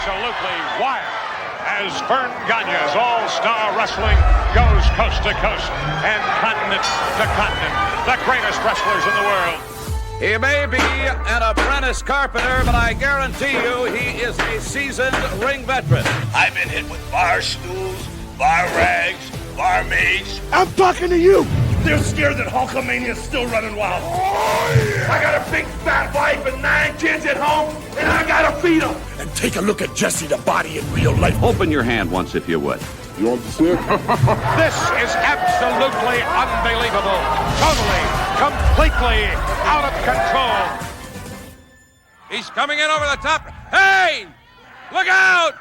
absolutely wild as Vern Gagne's All-Star Wrestling goes coast to coast and continent to continent. The greatest wrestlers in the world. He may be an apprentice carpenter, but I guarantee you he is a seasoned ring veteran. I've been hit with bar stools, bar rags, barmaids. I'm talking to you. They're scared that Hulkamania's still running wild. Oh, yeah. I got a big fat wife and 9 kids at home, and I gotta feed them. And take a look at Jesse the Body in real life. Open your hand once if you would. You want to see it? This is absolutely unbelievable. Totally, completely out of control. He's coming in over the top. Hey! Look out!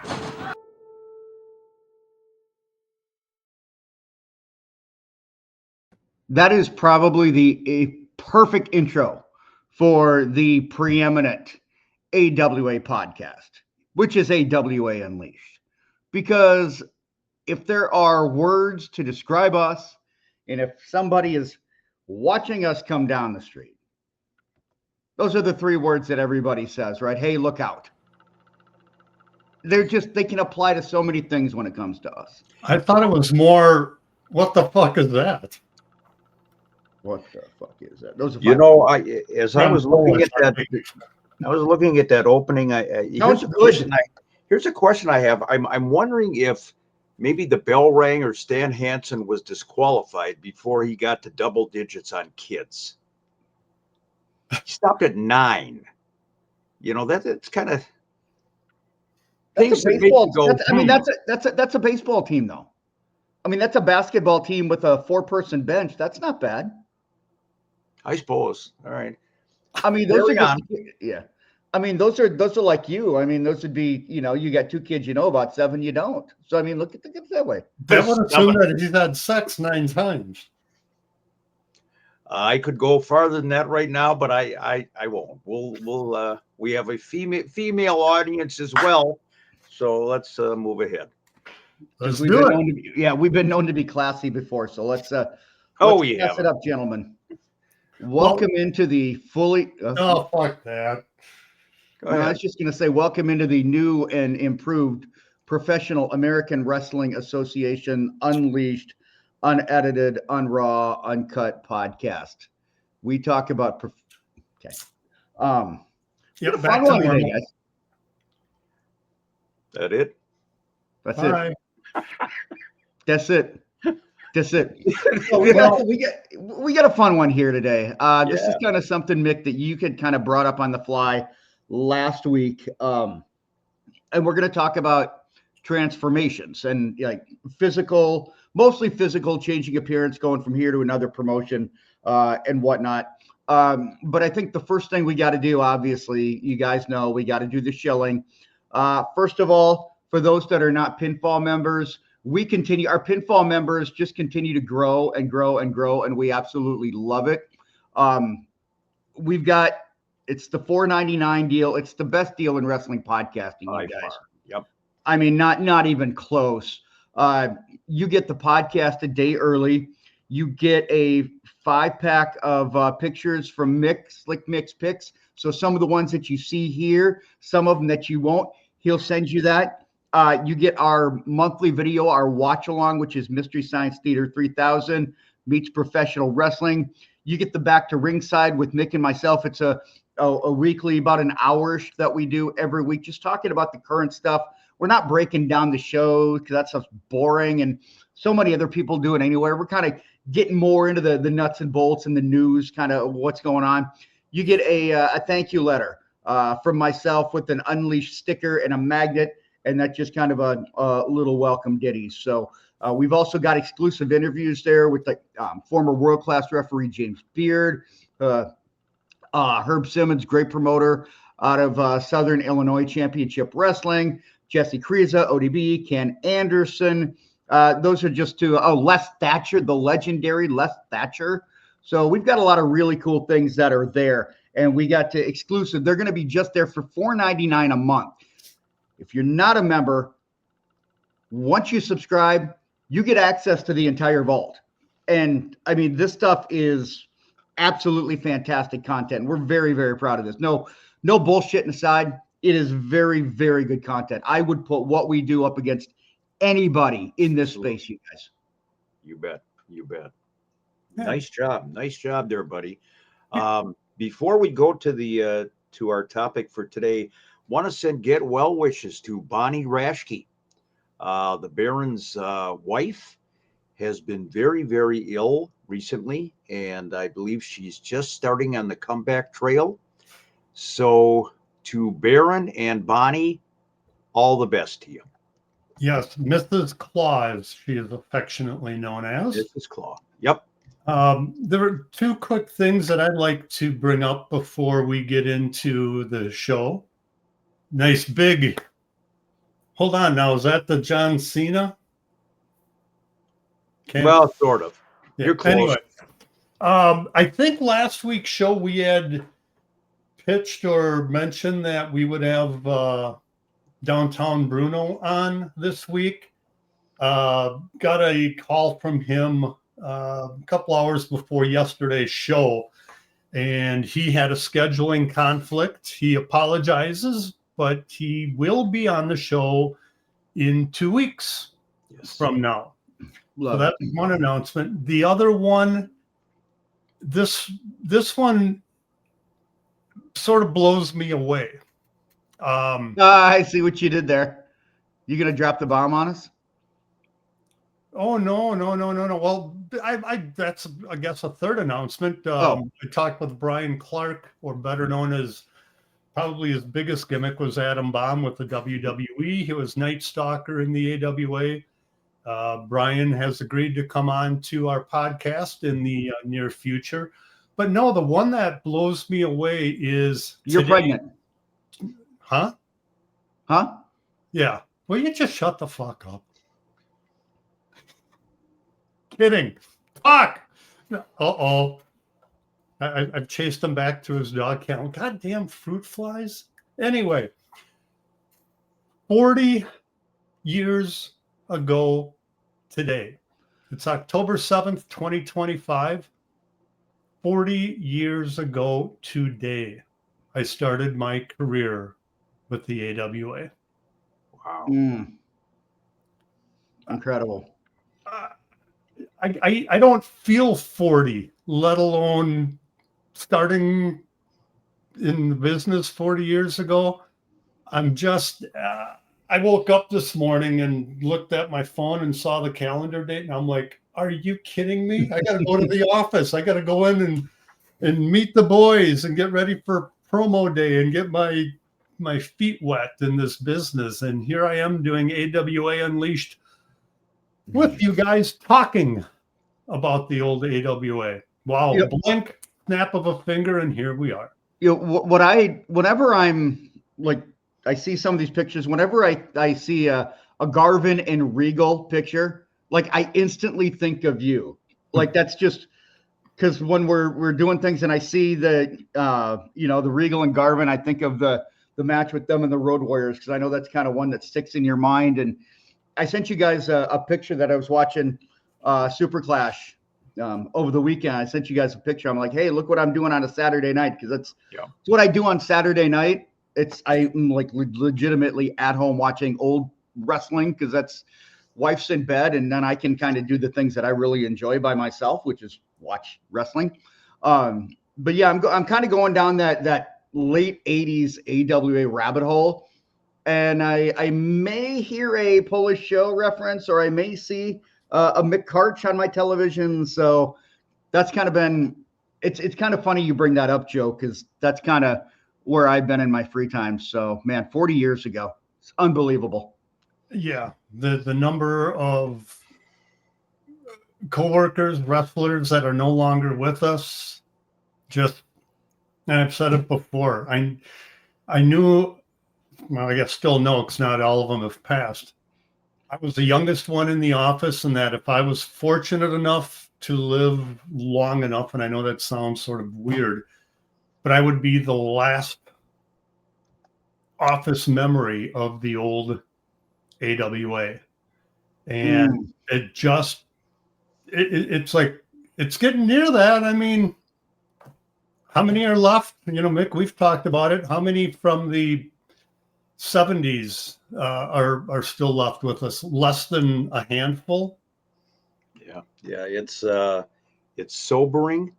That is probably a perfect intro for the preeminent AWA podcast, which is AWA Unleashed. Because if there are words to describe us, and if somebody is watching us come down the street, those are the 3 words that everybody says, right? Hey, look out. They can apply to so many things when it comes to us. I thought it was more, what the fuck is that? What the fuck is that? Those are I was looking at that opening. Here's a question I have. I'm wondering if maybe the bell rang or Stan Hansen was disqualified before he got to double digits on kids. He stopped at 9. You know, it's kind of things that make you go. That's a baseball team, though. I mean, that's a basketball team with a 4-person bench. That's not bad. I suppose. All right. I mean, those are yeah. I mean, those are like you. I mean, those would be, you got 2 kids you know about, 7 you don't. So I mean, look at it that way. That would assume that he's had sex 9 times. I could go farther than that right now, but I won't. We have a female audience as well, so let's move ahead. Let's do it. We've been known to be classy before, so let's pass it up, gentlemen. Welcome into the fully. Fuck that. I was just going to say, welcome into the new and improved Professional American Wrestling Association Unleashed, unedited, unraw, uncut podcast. We talk about. Okay. Back to normal. Guys. That it? That's Bye. it. That's it. That's it. So we got a fun one here today. This is kind of something, Mick, that you could kind of brought up on the fly last week. And we're going to talk about transformations and like mostly physical, changing appearance, going from here to another promotion and whatnot. But I think the first thing we got to do, obviously, you guys know, we got to do the shilling. First of all, for those that are not pinfall members, our pinfall members just continue to grow and grow and grow, and we absolutely love it. It's the $4.99 deal. It's the best deal in wrestling podcasting, you guys. Yep. I mean, not even close. You get the podcast a day early. You get a 5-pack of pictures from Slick Mick's Picks. So some of the ones that you see here, some of them that you won't, he'll send you that. You get our monthly video, our watch along, which is Mystery Science Theater 3000 meets professional wrestling. You get the Back to Ringside with Mick and myself. It's a weekly, about an hour-ish that we do every week, just talking about the current stuff. We're not breaking down the show because that stuff's boring, and so many other people do it anywhere. We're kind of getting more into the nuts and bolts and the news, kind of what's going on. You get a thank you letter from myself with an Unleashed sticker and a magnet, and that's just kind of a little welcome ditty. So we've also got exclusive interviews there with the former world-class referee James Beard, Herb Simmons, great promoter out of Southern Illinois Championship Wrestling, Jesse Kriza, ODB, Ken Anderson. Those are just two. Les Thatcher, the legendary Les Thatcher. So we've got a lot of really cool things that are there, and we got to exclusive. They're going to be just there for $4.99 a month. If you're not a member, once you subscribe, you get access to the entire vault. And I mean, this stuff is absolutely fantastic content. We're very, very proud of this. No bullshitting aside. it is very, very good content. I would put what we do up against anybody in this space, you guys. You bet. You bet. Yeah. Nice job. Nice job there, buddy. Before we go to the to our topic for today, want to send get well wishes to Bonnie Raschke. The Baron's wife has been very, very ill recently, and I believe she's just starting on the comeback trail. So to Baron and Bonnie, all the best to you. Yes, Mrs. Claus, she is affectionately known as. Mrs. Claw. Yep. There are two quick things that I'd like to bring up before we get into the show. Nice big. Hold on now. Is that the John Cena? Well, sort of. Yeah. You're close. Anyway, I think last week's show we had pitched or mentioned that we would have Downtown Bruno on this week. Got a call from him a couple hours before yesterday's show, and he had a scheduling conflict. He apologizes, but he will be on the show in 2 weeks from now. So that's one announcement. The other one, this one sort of blows me away. I see what you did there. You gonna drop the bomb on us? Oh no. Well, I that's I guess a third announcement. I talked with Brian Clark, or better known as, probably his biggest gimmick was Adam Bomb with the WWE. He was Night Stalker in the AWA. Brian has agreed to come on to our podcast in the near future. But no, the one that blows me away is you're pregnant. Huh? Yeah. Well, you just shut the fuck up. Kidding. Fuck. Uh-oh. I've chased him back to his dog kennel. Goddamn fruit flies. Anyway, 40 years ago today. It's October 7th, 2025. 40 years ago today, I started my career with the AWA. Wow. Incredible. I don't feel 40, let alone starting in the business 40 years ago. I'm just, I woke up this morning and looked at my phone and saw the calendar date, and I'm like, are you kidding me? I got to go to the office. I got to go in and meet the boys and get ready for promo day and get my feet wet in this business. And here I am doing AWA Unleashed with you guys talking about the old AWA. Wow. Yep. Blink, snap of a finger, and here we are. You know, whenever I'm like, I see some of these pictures, whenever I see a Garvin and Regal picture, like I instantly think of you. Like that's just because when we're doing things and I see the the Regal and Garvin, I think of the match with them and the Road Warriors, because I know that's kind of one that sticks in your mind. And I sent you guys a picture that I was watching Super Clash over the weekend. I sent you guys a picture. I'm like, hey, look what I'm doing on a Saturday night, because that's what I do on Saturday night. I'm like legitimately at home watching old wrestling, because that's wife's in bed, and then I can kind of do the things that I really enjoy by myself, which is watch wrestling. But yeah, I'm kind of going down that late 80s AWA rabbit hole, and I may hear a Polish show reference, or I may see a Mick Karch on my television. So that's kind of been, it's kind of funny you bring that up, Joe, because that's kind of where I've been in my free time. So man, 40 years ago, it's unbelievable. Yeah, the number of coworkers, wrestlers that are no longer with us, just, and I've said it before, I knew, well, I guess still know, because not all of them have passed. I was the youngest one in the office, and that if I was fortunate enough to live long enough, and I know that sounds sort of weird, but I would be the last office memory of the old AWA. And it's like, it's getting near that. I mean, how many are left? You know, Mick, we've talked about it. How many from the 70s are still left with us, less than a handful. Yeah, it's sobering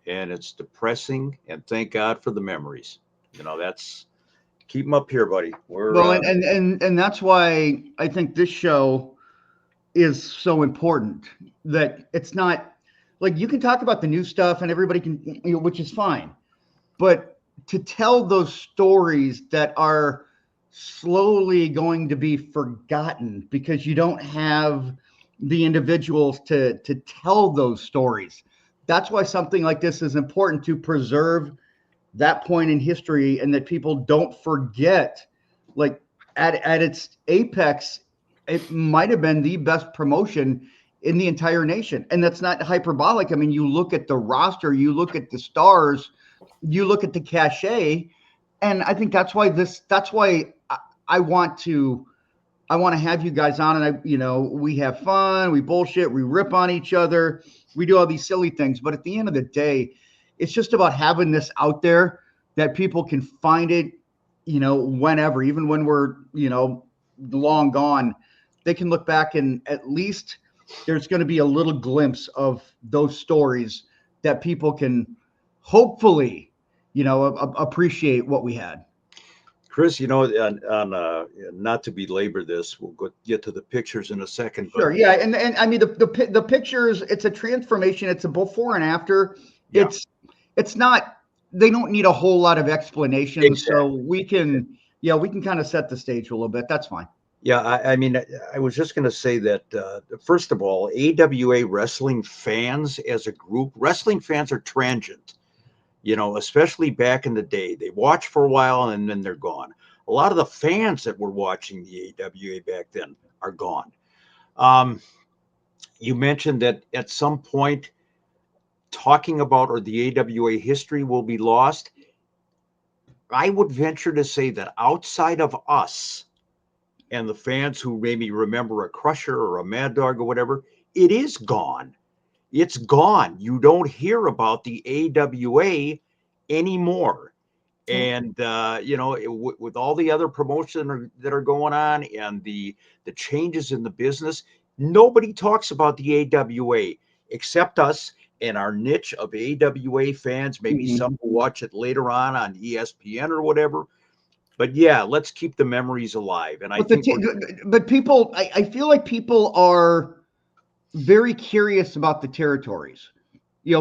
and it's depressing, and thank God for the memories. That's keep them up here, buddy. Well, and that's why I think this show is so important, that it's not like you can talk about the new stuff and everybody can, which is fine, but to tell those stories that are slowly going to be forgotten because you don't have the individuals to tell those stories. That's why something like this is important, to preserve that point in history, and that people don't forget, like at its apex, it might have been the best promotion in the entire nation. And that's not hyperbolic. I mean, you look at the roster, you look at the stars, you look at the cachet, and I think that's why I want to have you guys on, and we have fun, we bullshit, we rip on each other, we do all these silly things. But at the end of the day, it's just about having this out there that people can find it, whenever, even when we're, long gone, they can look back and at least there's going to be a little glimpse of those stories that people can hopefully, appreciate what we had. Chris, not to belabor this, we'll get to the pictures in a second. Sure, yeah, and I mean the pictures, it's a transformation, it's a before and after. Yeah. It's not. They don't need a whole lot of explanation, exactly. So we can kind of set the stage a little bit. That's fine. Yeah, I mean, I was just going to say that first of all, AWA wrestling fans as a group, wrestling fans are transient. Especially back in the day, they watch for a while and then they're gone. A lot of the fans that were watching the AWA back then are gone. You mentioned that at some point talking about or the AWA history will be lost. I would venture to say that outside of us and the fans who maybe remember a Crusher or a Mad Dog or whatever, it is gone. It's gone. You don't hear about the AWA anymore. And, with all the other promotions that are going on and the changes in the business, nobody talks about the AWA except us and our niche of AWA fans, maybe some who watch it later on ESPN or whatever. But yeah, let's keep the memories alive. And but people, I feel like people are very curious about the territories.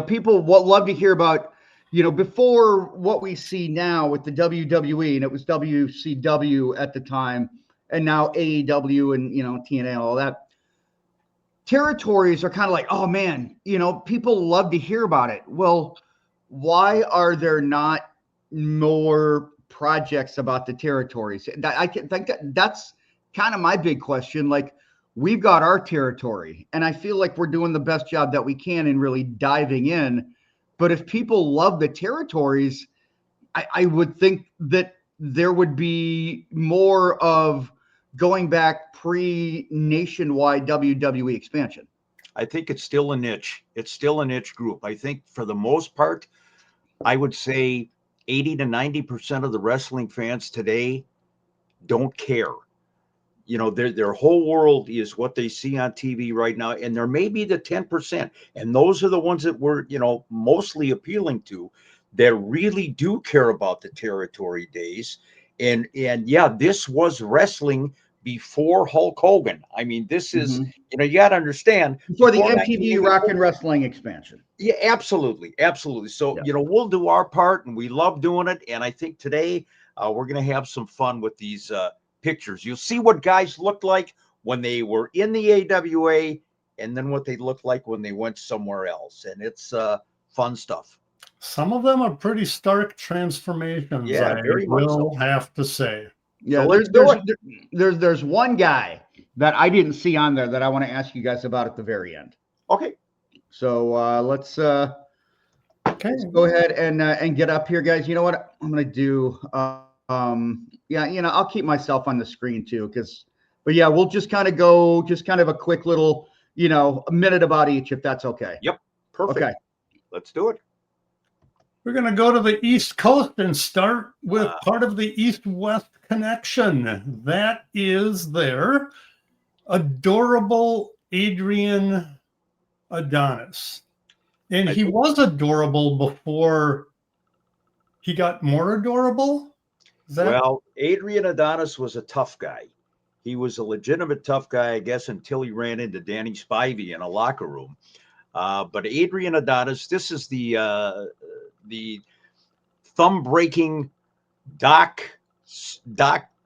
People love to hear about, before what we see now with the WWE, and it was WCW at the time, and now AEW and, TNA and all that. Territories are kind of like, oh man, people love to hear about it. Well, why are there not more projects about the territories? I think that's kind of my big question. Like, we've got our territory, and I feel like we're doing the best job that we can in really diving in. But if people love the territories, I would think that there would be more of going back pre-nationwide WWE expansion. I think it's still a niche. It's still a niche group. I think for the most part, I would say 80 to 90% of the wrestling fans today don't care. Their whole world is what they see on TV right now. And there may be the 10%. And those are the ones that we're, mostly appealing to, that really do care about the territory days. And yeah, this was wrestling before Hulk Hogan. I mean, this is, you got to understand. Before the MTV Rock and Wrestling expansion. Yeah, absolutely. Absolutely. So, we'll do our part, and we love doing it. And I think today we're going to have some fun with these pictures. You'll see what guys looked like when they were in the AWA, and then what they looked like when they went somewhere else. And it's fun stuff. Some of them are pretty stark transformations. Yeah, very much so. Have to say. Yeah, so there's one guy that I didn't see on there that I want to ask you guys about at the very end. Okay. So let's go ahead and get up here, guys. You know what I'm gonna do? I'll keep myself on the screen too, but we'll just kind of go, a quick little, a minute about each, if that's okay. Yep. Perfect. Okay. Let's do it. We're going to go to the East Coast and start with part of the East-West connection. That is their adorable Adrian Adonis. And he was adorable before he got more adorable? Well, Adrian Adonis was a tough guy. He was a legitimate tough guy, I guess, until he ran into Danny Spivey in a locker room. But Adrian Adonis, this is the thumb-breaking doc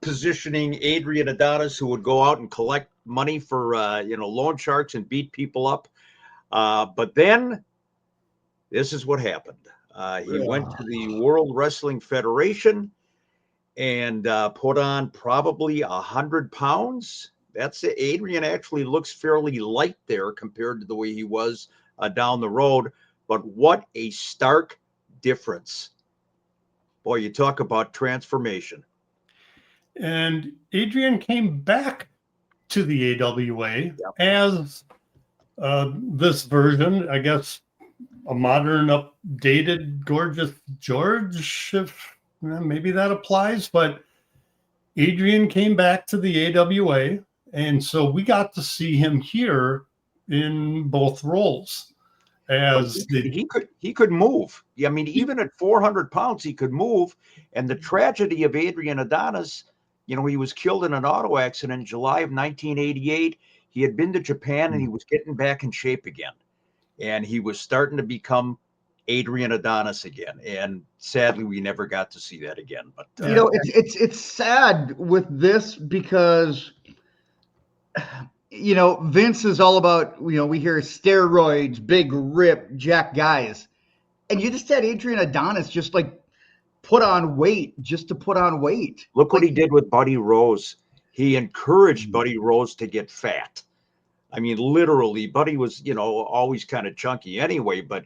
positioning Adrian Adonis, who would go out and collect money for loan sharks and beat people up. But then this is what happened. He went to the World Wrestling Federation and put on probably 100 pounds. That's it. Adrian actually looks fairly light there compared to the way he was down the road. But what a stark difference. Boy, you talk about transformation. And Adrian came back to the AWA as this version, I guess, a modern, updated, gorgeous George, if maybe that applies. But Adrian came back to the AWA, and so we got to see him here in both roles. As he could move. I mean, even at 400 pounds, he could move. And the tragedy of Adrian Adonis, he was killed in an auto accident in July of 1988. He had been to Japan and he was getting back in shape again. And he was starting to become Adrian Adonis again. And sadly, we never got to see that again. But it's sad with this because Vince is all about, we hear steroids, big rip, jack guys. And you just had Adrian Adonis just like put on weight just to put on weight. Look what he did with Buddy Rose. He encouraged Buddy Rose to get fat. I mean, literally, Buddy was, always kind of chunky anyway, but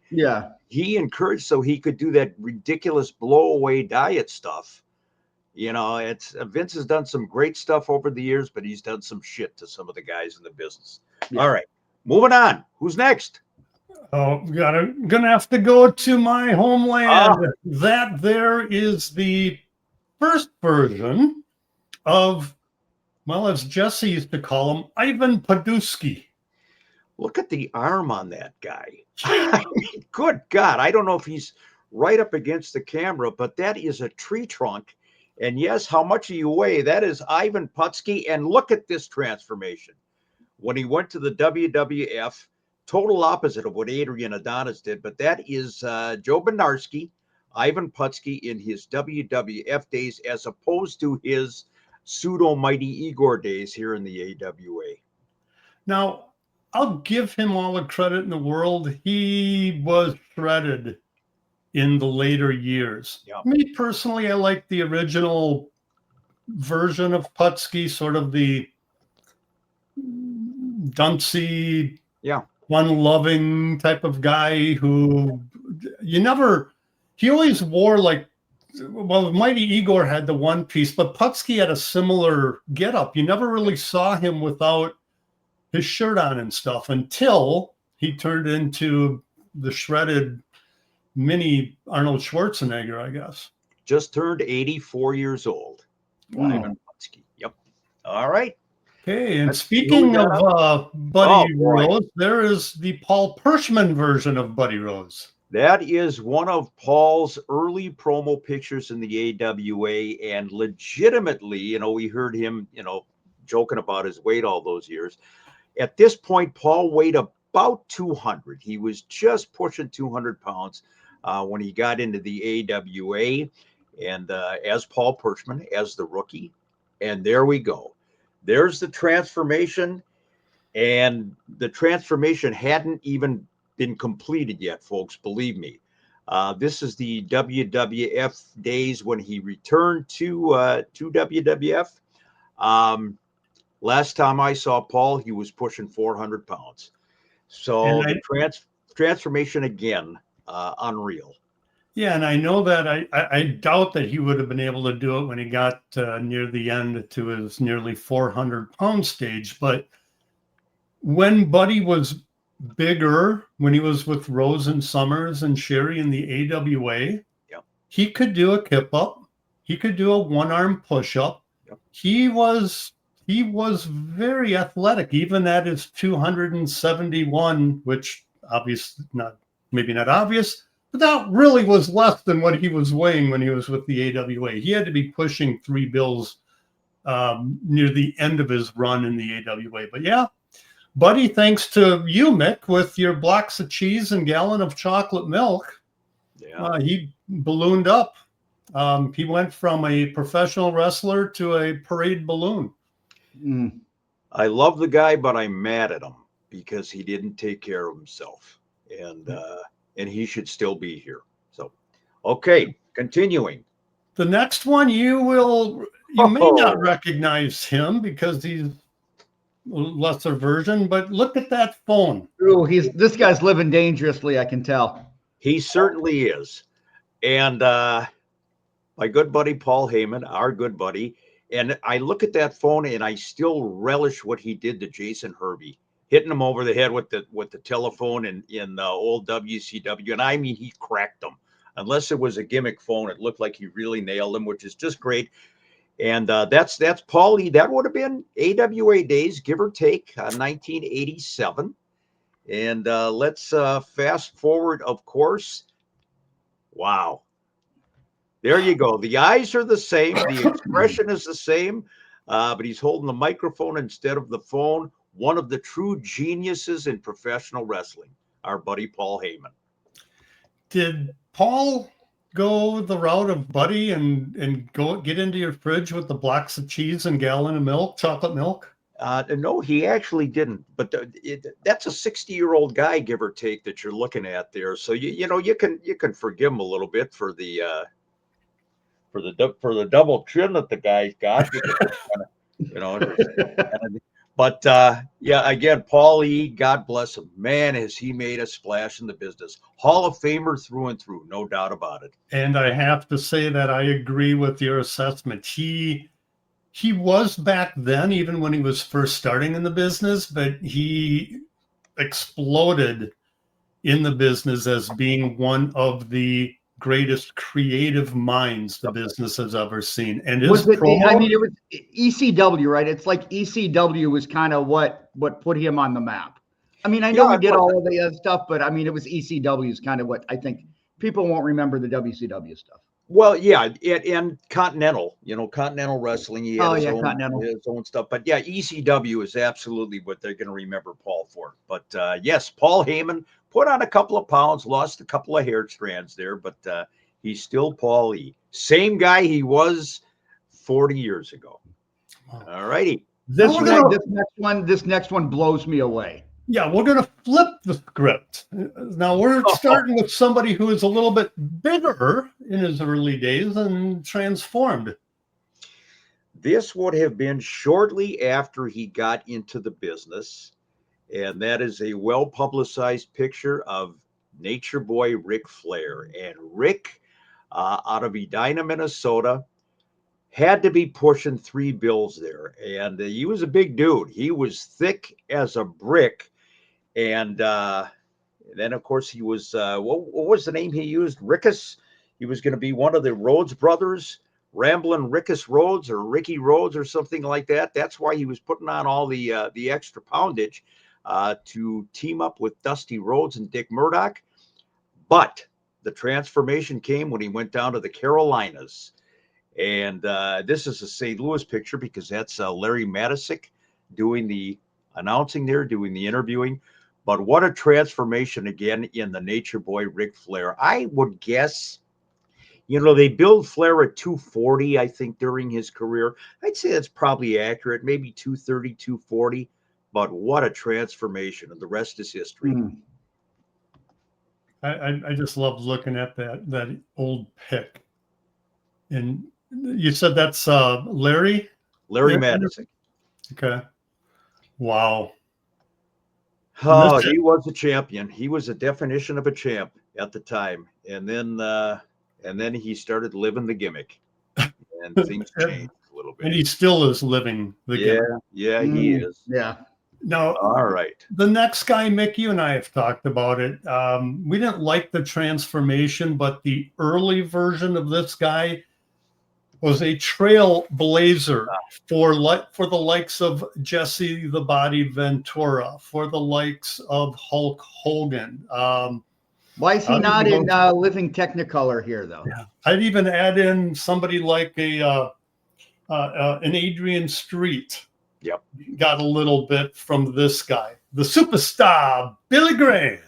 he encouraged so he could do that ridiculous blow away diet stuff. Vince has done some great stuff over the years, but he's done some shit to some of the guys in the business. Yeah. All right, moving on. Who's next? Oh, gonna have to go to my homeland. That there is the first version of, well, as Jesse used to call him, Ivan Podusky. Look at the arm on that guy. I mean, good God. I don't know if he's right up against the camera, but that is a tree trunk. And yes, how much do you weigh? That is Ivan Podusky. And look at this transformation. When he went to the WWF, total opposite of what Adrian Adonis did, but that is Joe Benarski, Ivan Podusky in his WWF days, as opposed to his pseudo Mighty Igor days here in the AWA. Now, I'll give him all the credit in the world. He was shredded in the later years. Yeah. Me personally, I like the original version of Podusky, sort of the duncy, fun-loving type of guy who he always wore Mighty Igor had the one piece, but Podusky had a similar getup. You never really saw him without his shirt on and stuff until he turned into the shredded mini Arnold Schwarzenegger, I guess. Just turned 84 years old. Wow. Ivan Podusky. Yep. All right. Okay, and speaking of Buddy Rose, there is the Paul Pershman version of Buddy Rose. That is one of Paul's early promo pictures in the AWA, and legitimately, we heard him, joking about his weight all those years. At this point, Paul weighed about 200. He was just pushing 200 pounds when he got into the AWA, and as Paul Pershman, as the rookie. And there we go. There's the transformation, and the transformation hadn't even been completed yet, folks. Believe me. This is the WWF days when he returned to WWF. Last time I saw Paul, he was pushing 400 pounds. So the transformation again, unreal. Yeah, and I know that I doubt that he would have been able to do it when he got near the end to his nearly 400-pound stage. But when Buddy was bigger, when he was with Rose and Summers and Sherry in the AWA, He could do a kip up. He could do a one-arm push-up. Yep. He was very athletic, even at his 271, which maybe not obvious, but that really was less than what he was weighing when he was with the AWA. He had to be pushing 3 bills near the end of his run in the AWA. But yeah, buddy, thanks to you, Mick, with your blocks of cheese and gallon of chocolate milk, he ballooned up. He went from a professional wrestler to a parade balloon. I love the guy, but I'm mad at him because he didn't take care of himself, and he should still be here. So, okay, continuing. The next one, you may not recognize him because he's a lesser version, but look at that phone. Ooh, this guy's living dangerously, I can tell. He certainly is. And my good buddy Paul Heyman, our good buddy, and I look at that phone and I still relish what he did to Jason Hervey, hitting him over the head with the telephone in the old WCW. And I mean, he cracked him. Unless it was a gimmick phone, it looked like he really nailed him, which is just great. And that's Paulie. That would have been AWA days, give or take, 1987. And let's fast forward, of course. Wow. There you go. The eyes are the same. The expression is the same, but he's holding the microphone instead of the phone. One of the true geniuses in professional wrestling, our buddy Paul Heyman. Did Paul go the route of Buddy and go get into your fridge with the blocks of cheese and gallon of milk, chocolate milk? No, he actually didn't. But that's a 60-year-old guy, give or take, that you're looking at there. So you can forgive him a little bit for the double chin that the guy's got. But again, Paul E., God bless him. Man, has he made a splash in the business. Hall of Famer through and through, no doubt about it. And I have to say that I agree with your assessment. He was back then, even when he was first starting in the business, but he exploded in the business as being one of the greatest creative minds the business has ever seen. And it was ECW, right? It's like ECW was kind of what put him on the map. I mean, I know he did all of the other stuff, but I mean, it was ECW is kind of what I think people won't remember the WCW stuff. Well, yeah, and Continental, Continental Wrestling. He had his own stuff. But yeah, ECW is absolutely what they're going to remember Paul for. But yes, Paul Heyman put on a couple of pounds, lost a couple of hair strands there, but he's still Paul E. Same guy he was 40 years ago. All righty. This next one blows me away. Yeah, we're going to flip the script. Now we're starting with somebody who is a little bit bigger in his early days and transformed. This would have been shortly after he got into the business, and that is a well-publicized picture of Nature Boy Ric Flair. And Rick, out of Edina, Minnesota, had to be pushing 3 bills there. And he was a big dude. He was thick as a brick. And then, of course, he was, what was the name he used? Rickus. He was going to be one of the Rhodes brothers, Ramblin' Rickus Rhodes or Ricky Rhodes or something like that. That's why he was putting on all the extra poundage to team up with Dusty Rhodes and Dick Murdoch. But the transformation came when he went down to the Carolinas. And this is a St. Louis picture because that's Larry Matisic doing the announcing there, doing the interviewing. But what a transformation again in the Nature Boy Ric Flair. I would guess, they billed Flair at 240, I think, during his career. I'd say that's probably accurate, maybe 230, 240. But what a transformation, and the rest is history. I just love looking at that old pic. And you said that's Larry? Larry Matisic. Okay. Wow. Oh, he was a champion. He was a definition of a champ at the time. And then he started living the gimmick. And things changed a little bit. And he still is living the gimmick. Yeah, he is. Yeah. Now, All right. the next guy, Mick, you and I have talked about it. We didn't like the transformation, but the early version of this guy was a trailblazer for the likes of Jesse the Body Ventura, for the likes of Hulk Hogan. Why is he not in Living Technicolor here, though? Yeah. I'd even add in somebody like an Adrian Street. Yep. Got a little bit from this guy, the superstar Billy Graham.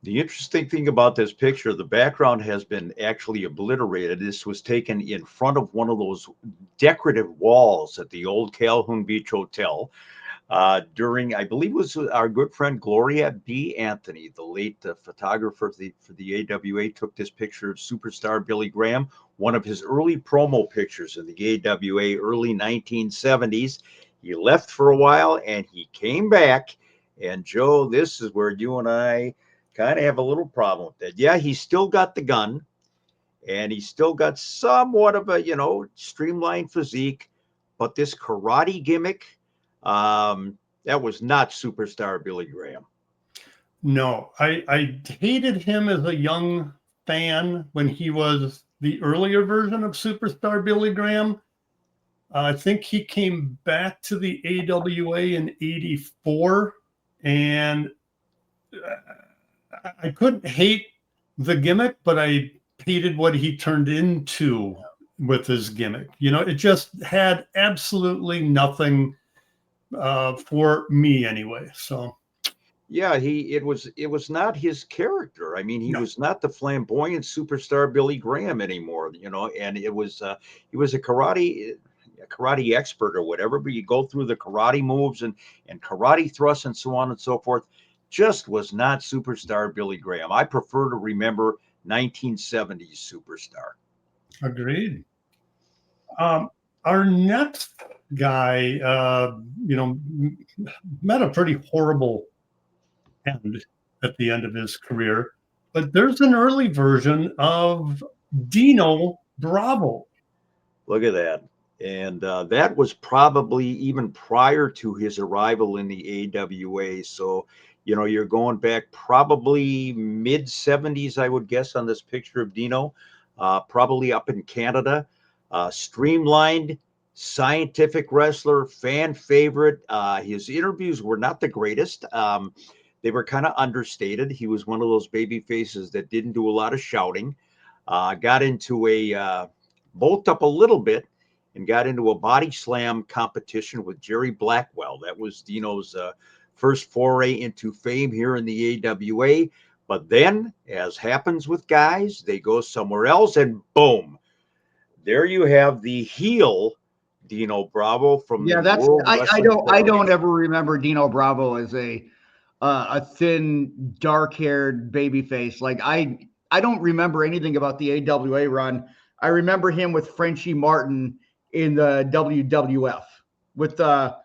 The interesting thing about this picture, the background has been actually obliterated. This was taken in front of one of those decorative walls at the old Calhoun Beach Hotel during, I believe it was our good friend Gloria B. Anthony, the late photographer for the AWA, took this picture of superstar Billy Graham, one of his early promo pictures in the AWA, early 1970s. He left for a while and he came back. And Joe, this is where you and I kind of have a little problem with that. Yeah, he's still got the gun and he's still got somewhat of a, streamlined physique, but this karate gimmick, that was not superstar Billy Graham. No, I hated him as a young fan when he was the earlier version of superstar Billy Graham. I think he came back to the AWA in '84, and I couldn't hate the gimmick, but I hated what he turned into with his gimmick. It just had absolutely nothing for me anyway. So, yeah, it was not his character. I mean, he was not the flamboyant superstar Billy Graham anymore. And it was he was a karate expert or whatever. But you go through the karate moves and karate thrusts and so on and so forth. Just was not superstar Billy Graham. I prefer to remember 1970s superstar. Agreed. Our next guy, met a pretty horrible end at the end of his career, but there's an early version of Dino Bravo. Look at that. And that was probably even prior to his arrival in the AWA. So, you're going back probably mid 70s, I would guess, on this picture of Dino, probably up in Canada. Streamlined, scientific wrestler, fan favorite. His interviews were not the greatest. They were kind of understated. He was one of those baby faces that didn't do a lot of shouting. Got into bulked up a little bit and got into a body slam competition with Jerry Blackwell. That was Dino's first foray into fame here in the AWA. But then, as happens with guys, they go somewhere else and boom, there you have the heel Dino Bravo from I don't ever remember Dino Bravo as a thin, dark-haired baby face. Like I don't remember anything about the AWA run. I remember him with Frenchie Martin in the WWF with LaFleur.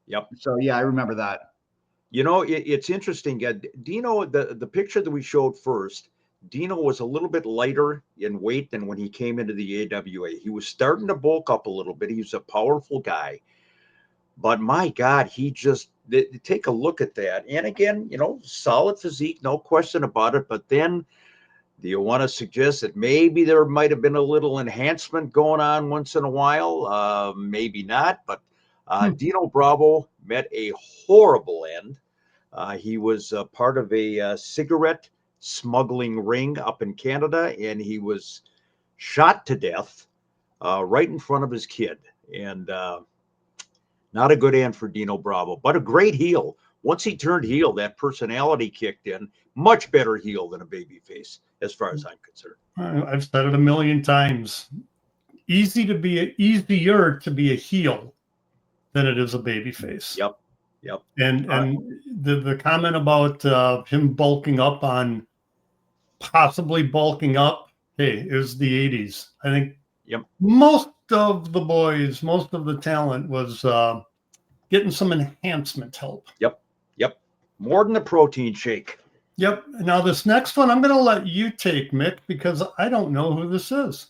Yep. So yeah, I remember that. It's interesting. Dino, the picture that we showed first, Dino was a little bit lighter in weight than when he came into the AWA. He was starting to bulk up a little bit. He was a powerful guy. But my God, take a look at that. And again, solid physique, no question about it. But then do you want to suggest that maybe there might have been a little enhancement going on once in a while? Maybe not. But Dino Bravo met a horrible end. He was part of a cigarette smuggling ring up in Canada, and he was shot to death right in front of his kid. And not a good end for Dino Bravo, but a great heel. Once he turned heel, that personality kicked in. Much better heel than a babyface, as far as I'm concerned. I've said it a million times. Easier to be a heel than it is a babyface. Yep. And the comment about him bulking up on possibly bulking up, hey, it was the 80s. I think most of the boys, most of the talent was getting some enhancement help. Yep. More than a protein shake. Yep. Now this next one, I'm going to let you take, Mick, because I don't know who this is.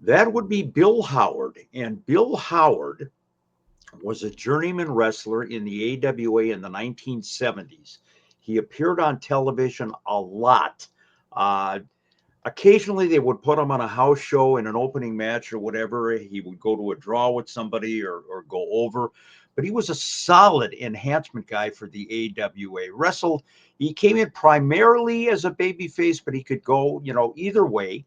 That would be Bill Howard. And Bill Howard was a journeyman wrestler in the AWA in the 1970s. He appeared on television a lot. Occasionally, they would put him on a house show in an opening match or whatever. He would go to a draw with somebody or go over. But he was a solid enhancement guy for the AWA. Wrestled, he came in primarily as a babyface, but he could go, either way.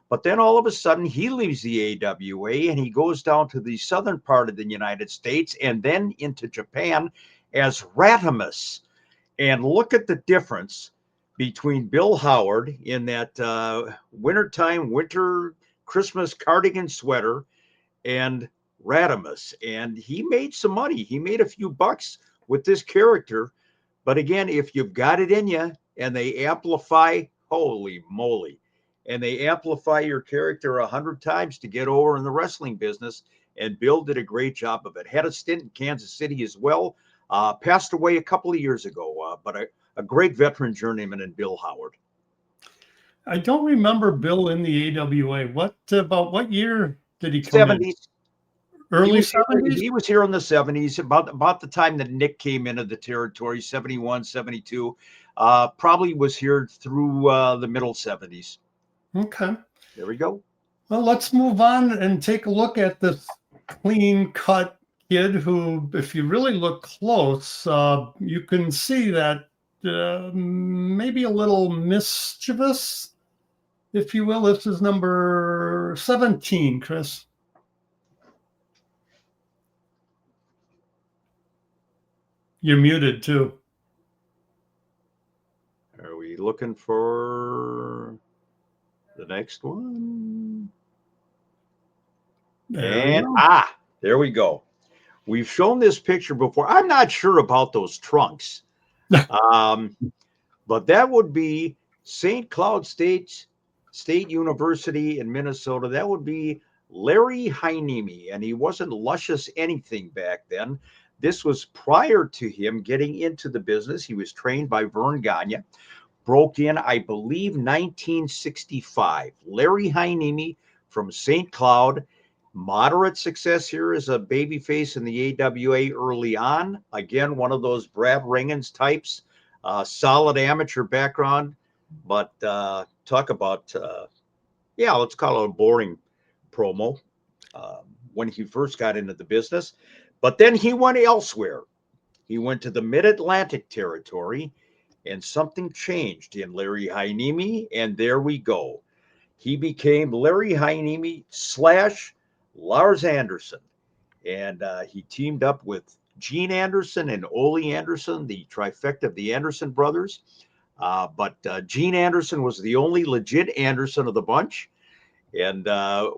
But then all of a sudden, he leaves the AWA and he goes down to the southern part of the United States and then into Japan as Remus. And look at the difference between Bill Howard in that winter Christmas cardigan sweater and Remus. And he made some money. He made a few bucks with this character. But again, if you've got it in you and they amplify, holy moly, and they amplify your character 100 times to get over in the wrestling business. And Bill did a great job of it. Had a stint in Kansas City as well. Passed away a couple of years ago, but a great veteran journeyman in Bill Howard. I don't remember Bill in the AWA. About what year did he come 70s. in? Early 70s? He was here in the 70s, about the time that Nick came into the territory, 71, 72. Probably was here through the middle 70s. Okay. There we go. Well, let's move on and take a look at this clean-cut kid who, if you really look close, you can see that maybe a little mischievous, if you will. This is number 17, Chris. You're muted, too. Are we looking for the next one? There we go. We've shown this picture before. I'm not sure about those trunks. But that would be St. Cloud State University in Minnesota. That would be Larry Heineme, and he wasn't luscious anything back then. This was prior to him getting into the business. He was trained by Vern Gagne. Broke in, I believe, 1965. Larry Heineme from St. Cloud. Moderate success here as a babyface in the AWA early on. Again, one of those Brad Ringens types. Solid amateur background. But talk about, let's call it a boring promo when he first got into the business. But then he went elsewhere. He went to the Mid-Atlantic territory. And something changed in Larry Heineme, and there we go. He became Larry Heineme / Lars Anderson, and he teamed up with Gene Anderson and Ole Anderson, the trifecta of the Anderson brothers. But Gene Anderson was the only legit Anderson of the bunch, and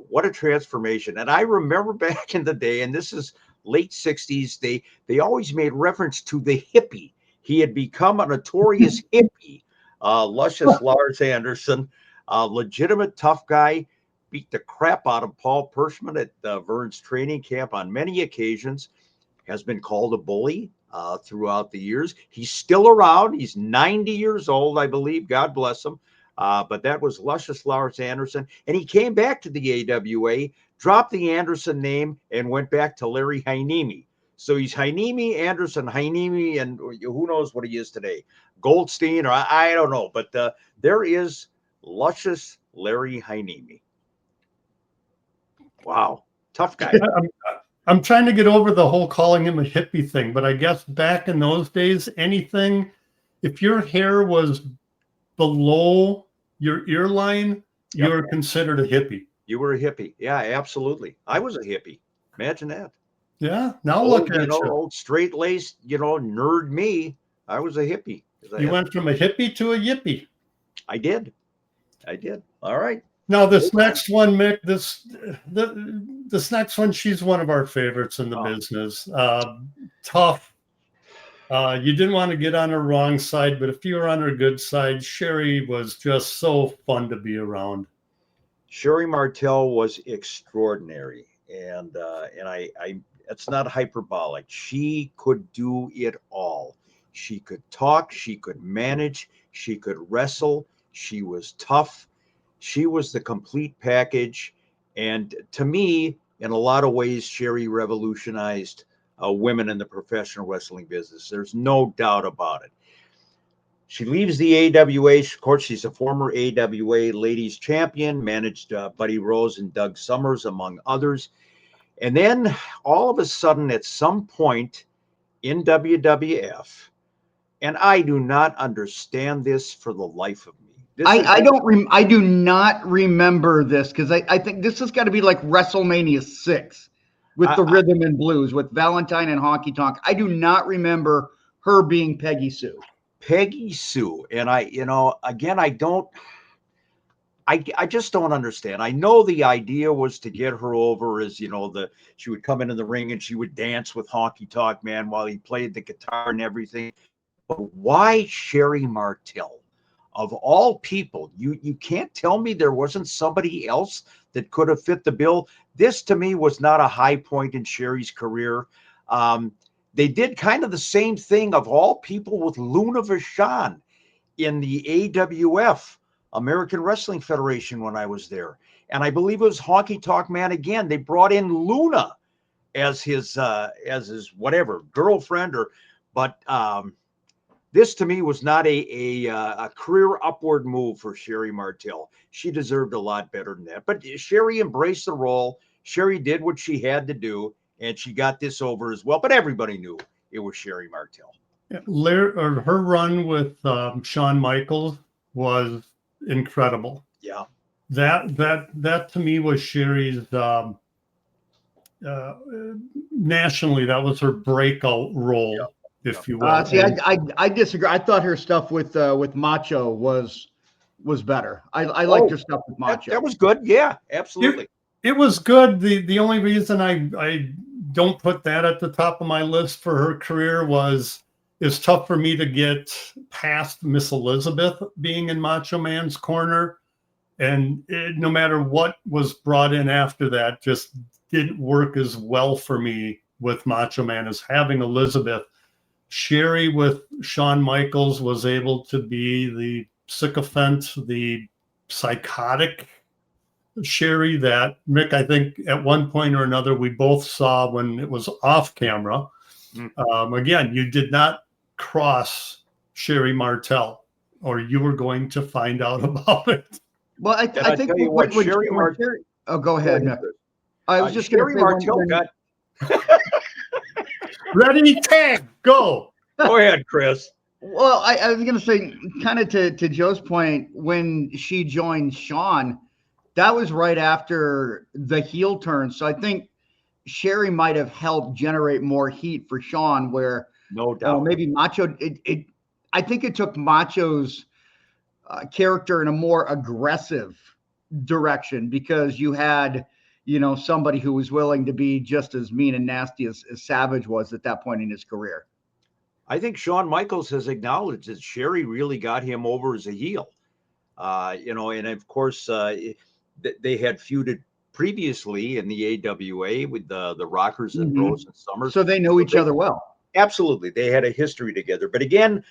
what a transformation. And I remember back in the day, and this is late 60s, they always made reference to the hippie. He had become a notorious hippie, luscious Lars Anderson, legitimate tough guy, beat the crap out of Paul Pershman at Vern's training camp on many occasions, has been called a bully throughout the years. He's still around. He's 90 years old, I believe. God bless him. But that was luscious Lars Anderson. And he came back to the AWA, dropped the Anderson name, and went back to Larry Heineme. So he's Heineme, Anderson, Heineme, and who knows what he is today. Goldstein, or I don't know. But there is luscious Larry Heineme. Wow. Tough guy. I'm trying to get over the whole calling him a hippie thing. But I guess back in those days, anything, if your hair was below your ear line, you were considered a hippie. You were a hippie. Yeah, absolutely. I was a hippie. Imagine that. Yeah. Now look at you. Old straight-laced, nerd me. I was a hippie. You went from a hippie to a yippie. I did. All right. Now this next one, Mick, this next one, she's one of our favorites in the business. Tough. You didn't want to get on her wrong side, but if you were on her good side, Sherry was just so fun to be around. Sherry Martel was extraordinary, and I it's not hyperbolic. She could do it all. She could talk, she could manage, she could wrestle. She was tough. She was the complete package. And to me, in a lot of ways, Sherry revolutionized women in the professional wrestling business. There's no doubt about it. She leaves the AWA. Of course, she's a former AWA ladies champion, managed Buddy Rose and Doug Summers, among others. And then all of a sudden, at some point in WWF, and I do not understand this for the life of me. I do not remember this, because I think this has got to be like WrestleMania 6 with the Rhythm and Blues with Valentine and Honky Tonk. I do not remember her being Peggy Sue. Peggy Sue. And I just don't understand. I know the idea was to get her over as, she would come into the ring and she would dance with Honky Tonk Man while he played the guitar and everything. But why Sherry Martel? Of all people, you can't tell me there wasn't somebody else that could have fit the bill. This, to me, was not a high point in Sherry's career. They did kind of the same thing, of all people, with Luna Vachon in the AWF, American Wrestling Federation, when I was there. And I believe it was Honky Tonk Man again. They brought in Luna as his whatever girlfriend, but this to me was not a career upward move for Sherry Martel. She deserved a lot better than that. But Sherry embraced the role. Sherry did what she had to do, and she got this over as well. But everybody knew it was Sherry Martel. Her run with Shawn Michaels was incredible. Yeah. That to me was Sherry's nationally, that was her breakout role. Yeah. If you will. See, I disagree. I thought her stuff with Macho was better. I liked her stuff with Macho. That was good. Yeah, absolutely. It was good. The only reason I don't put that at the top of my list for her career was it's tough for me to get past Miss Elizabeth being in Macho Man's corner, and no matter what was brought in after that, just didn't work as well for me with Macho Man as having Elizabeth. Sherry with Shawn Michaels was able to be the sycophant, the psychotic Sherry that, Rick, I think at one point or another we both saw when it was off camera. Again, you did not cross Sherry Martel, or you were going to find out about it. Well, I think when Sherry Martel. Oh, go ahead, Nick. I was just Sherry Martel got. Ready, tag, go. Go ahead, Chris. Well, I was going to say, kind of to Joe's point, when she joined Shawn, that was right after the heel turn. So I think Sherry might have helped generate more heat for Shawn, where no doubt maybe Macho. I think it took Macho's character in a more aggressive direction, because you had somebody who was willing to be just as mean and nasty as Savage was at that point in his career. I think Shawn Michaels has acknowledged that Sherry really got him over as a heel. And of course, they had feuded previously in the AWA with the Rockers and Rose and Summers. So they know each other well. Absolutely. They had a history together. But again,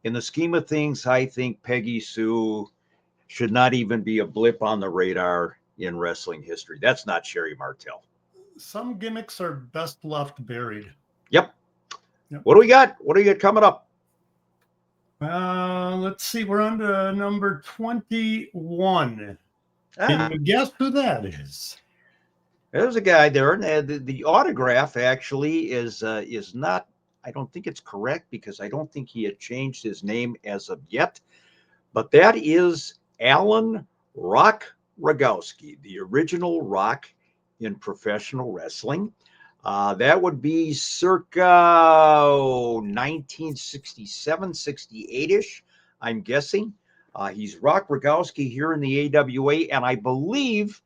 in the scheme of things, I think Peggy Sue should not even be a blip on the radar in wrestling history. That's not Sherry Martel. Some gimmicks are best left buried. Yep. What do we got? What do you got coming up? Let's see. We're on to number 21. Can you guess who that is? There's a guy there, and the autograph actually is not. I don't think it's correct, because I don't think he had changed his name as of yet. But that is Alan Rock Rogowski, the original Rock in professional wrestling. That would be circa 1967, 68-ish, I'm guessing. He's Rock Rogowski here in the AWA, and I believe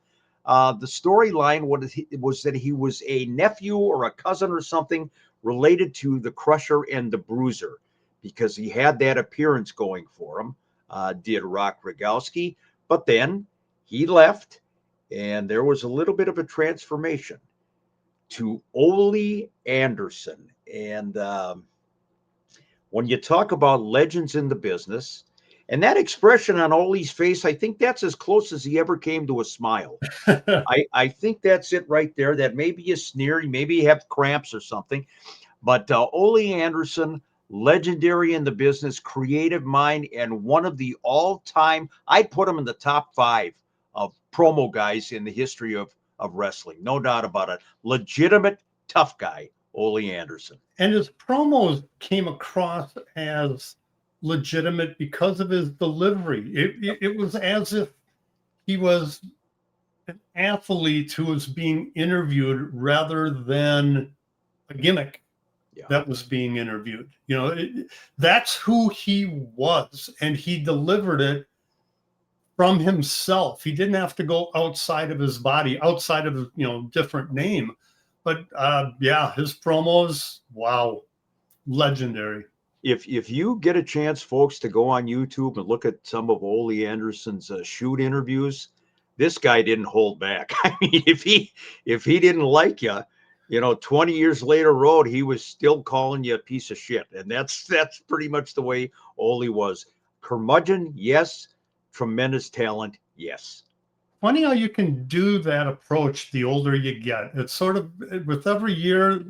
the storyline was that he was a nephew or a cousin or something related to the Crusher and the Bruiser, because he had that appearance going for him, did Rock Rogowski. But then he left, and there was a little bit of a transformation to Ole Anderson. And when you talk about legends in the business, And that expression on Ole's face, I think that's as close as he ever came to a smile. I think that's it right there. That may be a sneer. He maybe have cramps or something. But Ole Anderson, legendary in the business, creative mind, and one of the all-time, I'd put him in the top 5 of promo guys in the history of wrestling. No doubt about it. Legitimate, tough guy, Ole Anderson. And his promos came across as legitimate because of his delivery. It was as if he was an athlete who was being interviewed rather than a gimmick that was being interviewed. That's who he was, and he delivered it from himself. He didn't have to go outside of his body, outside of his, different name. But his promos, wow, legendary. If you get a chance, folks, to go on YouTube and look at some of Ole Anderson's shoot interviews, this guy didn't hold back. I mean, if he didn't like you, 20 years later road, he was still calling you a piece of shit. And that's pretty much the way Ole was. Curmudgeon, yes. Tremendous talent, yes. Funny how you can do that approach the older you get. It's sort of, with every year,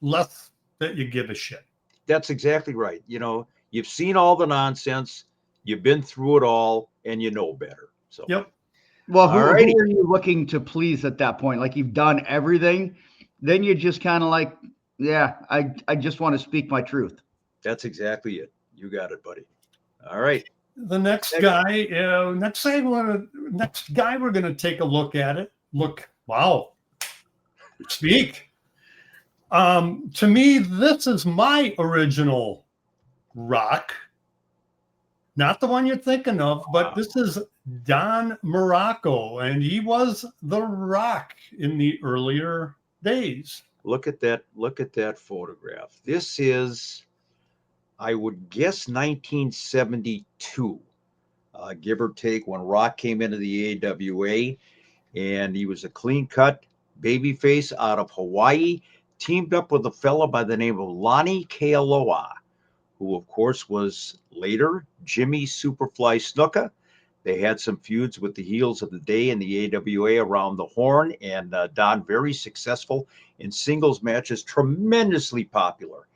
less that you give a shit. That's exactly right. You've seen all the nonsense, you've been through it all, and you know better. So yep. Well, who are you looking to please at that point? Like, you've done everything, then you're just kind of like, yeah, I just want to speak my truth. That's exactly it. You got it, buddy. All right. The next guy we're going to take a look at it. Wow. Speak. To me, this is my original Rock. Not the one you're thinking of, but this is Don Morocco, and he was the Rock in the earlier days. Look at that photograph. This is, I would guess, 1972, give or take, when Rock came into the AWA, and he was a clean-cut babyface out of Hawaii, teamed up with a fella by the name of Lonnie Kealoha, who, of course, was later Jimmy Superfly Snuka. They had some feuds with the heels of the day in the AWA around the horn, and Don very successful in singles matches, tremendously popular.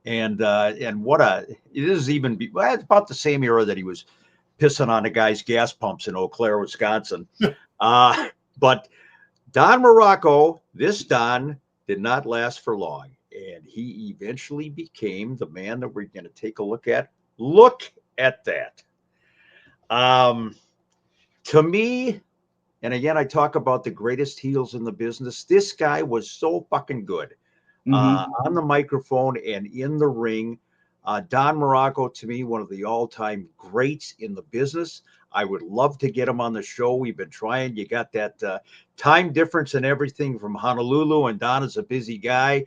And it is even it's about the same era that he was pissing on the guy's gas pumps in Eau Claire, Wisconsin. But Don Morocco, this Don, did not last for long, and he eventually became the man that we're going to take a look at. Look at that. To me, and again, I talk about the greatest heels in the business. This guy was so fucking good on the microphone and in the ring. Don Morocco, to me, one of the all-time greats in the business. I would love to get him on the show. We've been trying. You got that time difference and everything from Honolulu, and Don is a busy guy.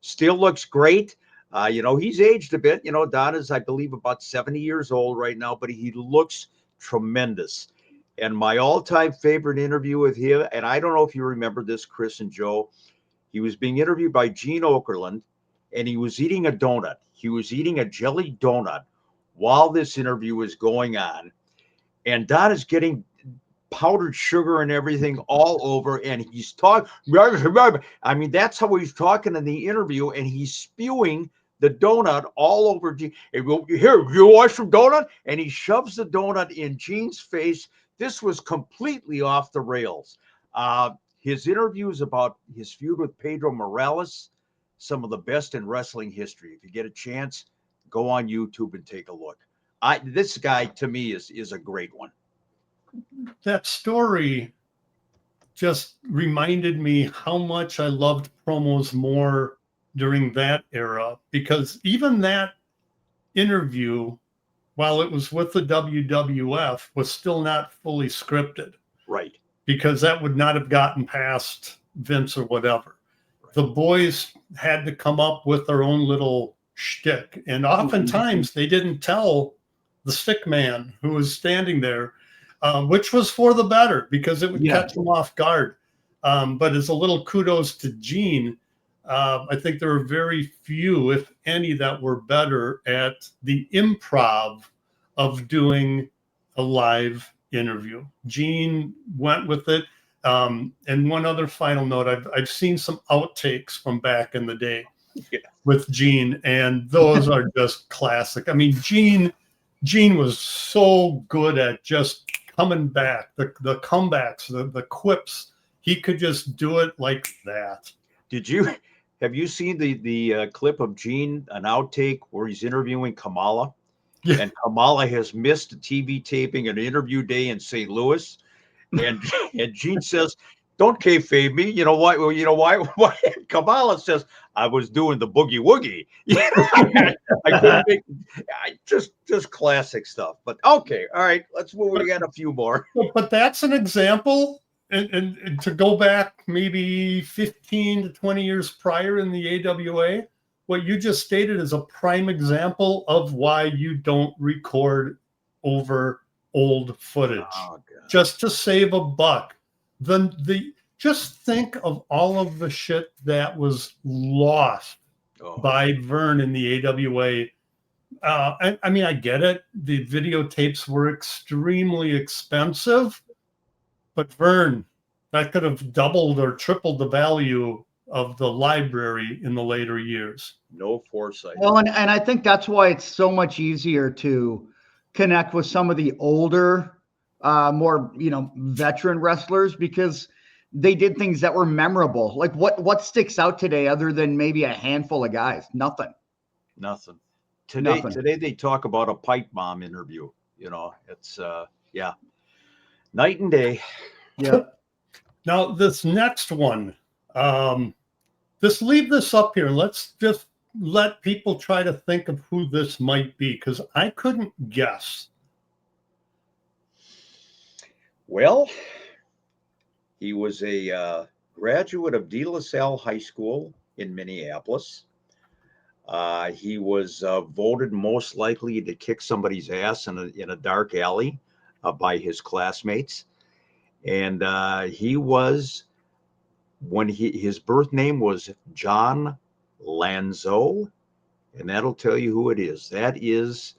Still looks great. He's aged a bit. Don is, I believe, about 70 years old right now, but he looks tremendous. And my all-time favorite interview with him, and I don't know if you remember this, Chris and Joe, he was being interviewed by Gene Okerlund, and he was eating a donut. He was eating a jelly donut while this interview was going on. And Don is getting powdered sugar and everything all over, and he's talking. I mean, that's how he's talking in the interview, and he's spewing the donut all over Gene. Here, you want some donut? And he shoves the donut in Gene's face. This was completely off the rails. His interviews about his feud with Pedro Morales, some of the best in wrestling history. If you get a chance, go on YouTube and take a look. This guy, to me, is a great one. That story just reminded me how much I loved promos more during that era, because even that interview, while it was with the WWF, was still not fully scripted. Right. Because that would not have gotten past Vince or whatever. Right. The boys had to come up with their own little shtick. And oftentimes they didn't tell the stick man who was standing there, which was for the better, because it would catch them off guard. But as a little kudos to Gene, I think there are very few, if any, that were better at the improv of doing a live interview. Gene went with it. And one other final note, I've seen some outtakes from back in the day with Gene, and those are just classic. I mean, Gene was so good at just coming back, the comebacks, the quips. He could just do it like that. Have you seen the clip of Gene, an outtake where he's interviewing Kamala? Yeah. And Kamala has missed a TV taping, an interview day in St. Louis. And Gene says, "Don't kayfabe me." You know why? Well, you know why? Why? Kamala says, "I was doing the boogie woogie." I couldn't make just classic stuff. But okay, all right, let's move. We got a few more. But that's an example. And to go back maybe 15 to 20 years prior in the AWA, what you just stated is a prime example of why you don't record over old footage. Oh, just to save a buck. Just think of all of the shit that was lost by Vern in the AWA. I mean, I get it. The videotapes were extremely expensive, but Vern, that could have doubled or tripled the value of the library in the later years. No foresight. Well, and I think that's why it's so much easier to connect with some of the older, more, veteran wrestlers, because they did things that were memorable. Like what sticks out today other than maybe a handful of guys? Nothing. Today they talk about a pipe bomb interview. It's night and day. Yeah. Now this next one, just leave this up here. Let's just let people try to think of who this might be, because I couldn't guess. Well, he was a graduate of De La Salle High School in Minneapolis. He was voted most likely to kick somebody's ass in a dark alley by his classmates. And he was, his birth name was John Lanzo, and that'll tell you who it is. That is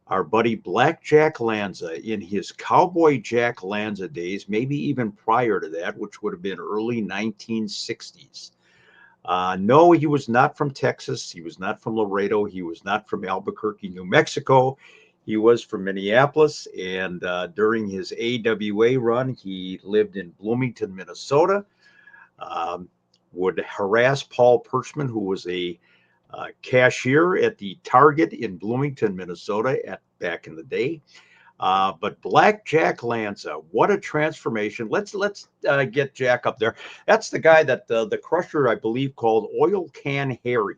our buddy Black Jack Lanza in his Cowboy Jack Lanza days, maybe even prior to that, which would have been early 1960s. No, he was not from Texas. He was not from Laredo. He was not from Albuquerque, New Mexico. He was from Minneapolis, and during his AWA run, he lived in Bloomington, Minnesota, would harass Paul Perchman, who was a cashier at the Target in Bloomington, Minnesota back in the day. But Black Jack Lanza, what a transformation. Let's get Jack up there. That's the guy that the Crusher, I believe, called Oil Can Harry.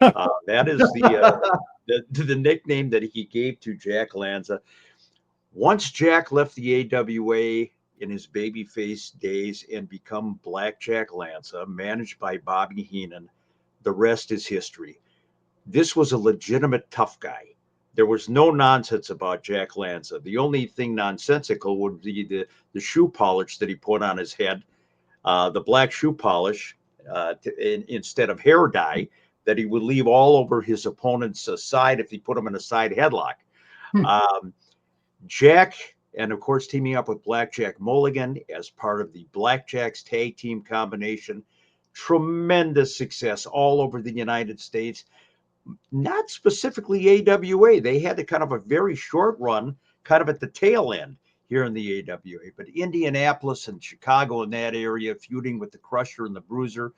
That is the nickname that he gave to Jack Lanza. Once Jack left the AWA in his babyface days and become Black Jack Lanza, managed by Bobby Heenan, the rest is history. This was a legitimate tough guy. There was no nonsense about Jack Lanza. The only thing nonsensical would be the shoe polish that he put on his head, the black shoe polish instead of hair dye that he would leave all over his opponent's side if he put him in a side headlock. Jack, and of course, teaming up with Blackjack Mulligan as part of the Blackjacks tag team combination, tremendous success all over the United States. Not specifically AWA. They had a kind of a very short run, kind of at the tail end here in the AWA, but Indianapolis and Chicago in that area, feuding with the Crusher and the Bruiser.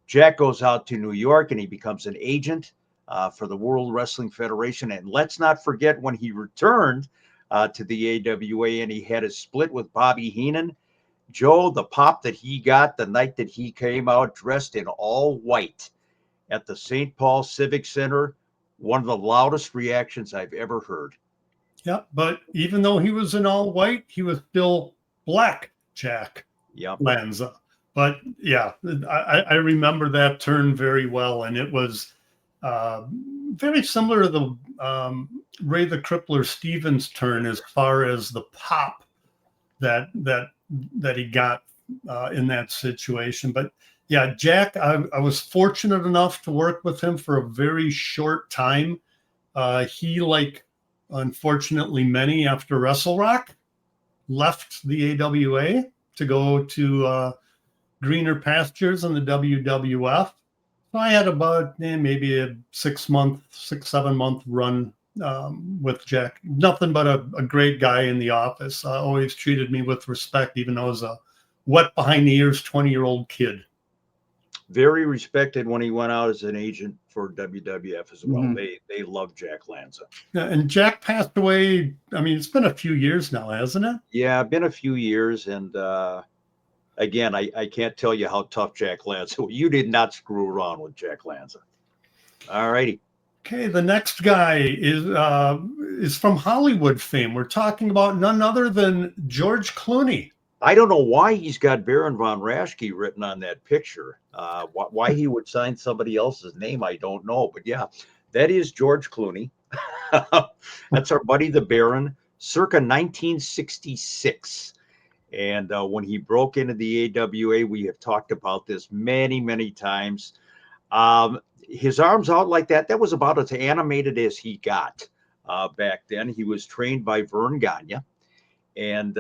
Jack goes out to New York and he becomes an agent for the World Wrestling Federation. And let's not forget when he returned to the AWA and he had a split with Bobby Heenan. Joe, the pop that he got the night that he came out dressed in all white at the St. Paul Civic Center, one of the loudest reactions I've ever heard. Yeah, but even though he was in all white, he was still Black Jack Lanza. But yeah, I remember that turn very well, and it was very similar to the Ray the Crippler Stevens turn as far as the pop that he got in that situation. But yeah, Jack, I was fortunate enough to work with him for a very short time. He, like unfortunately, many after Wrestle Rock left the AWA to go to greener pastures in the WWF. So I had about maybe a 7 month run with Jack. Nothing but a great guy in the office. Always treated me with respect, even though I was a wet behind the ears 20-year-old kid. Very respected when he went out as an agent for WWF as well. Mhm. They love Jack Lanza. And Jack passed away. I mean, it's been a few years now, hasn't it? Yeah, been a few years, and again, I can't tell you how tough Jack Lanza. You did not screw around with Jack Lanza. All righty. Okay, the next guy is from Hollywood fame. We're talking about none other than George Clooney. I don't know why he's got Baron von Raschke written on that picture. Why he would sign somebody else's name, I don't know. But yeah, that is George Clooney. That's our buddy, the Baron, circa 1966. And when he broke into the AWA, we have talked about this many, many times. His arms out like that, that was about as animated as he got back then. He was trained by Vern Gagne. And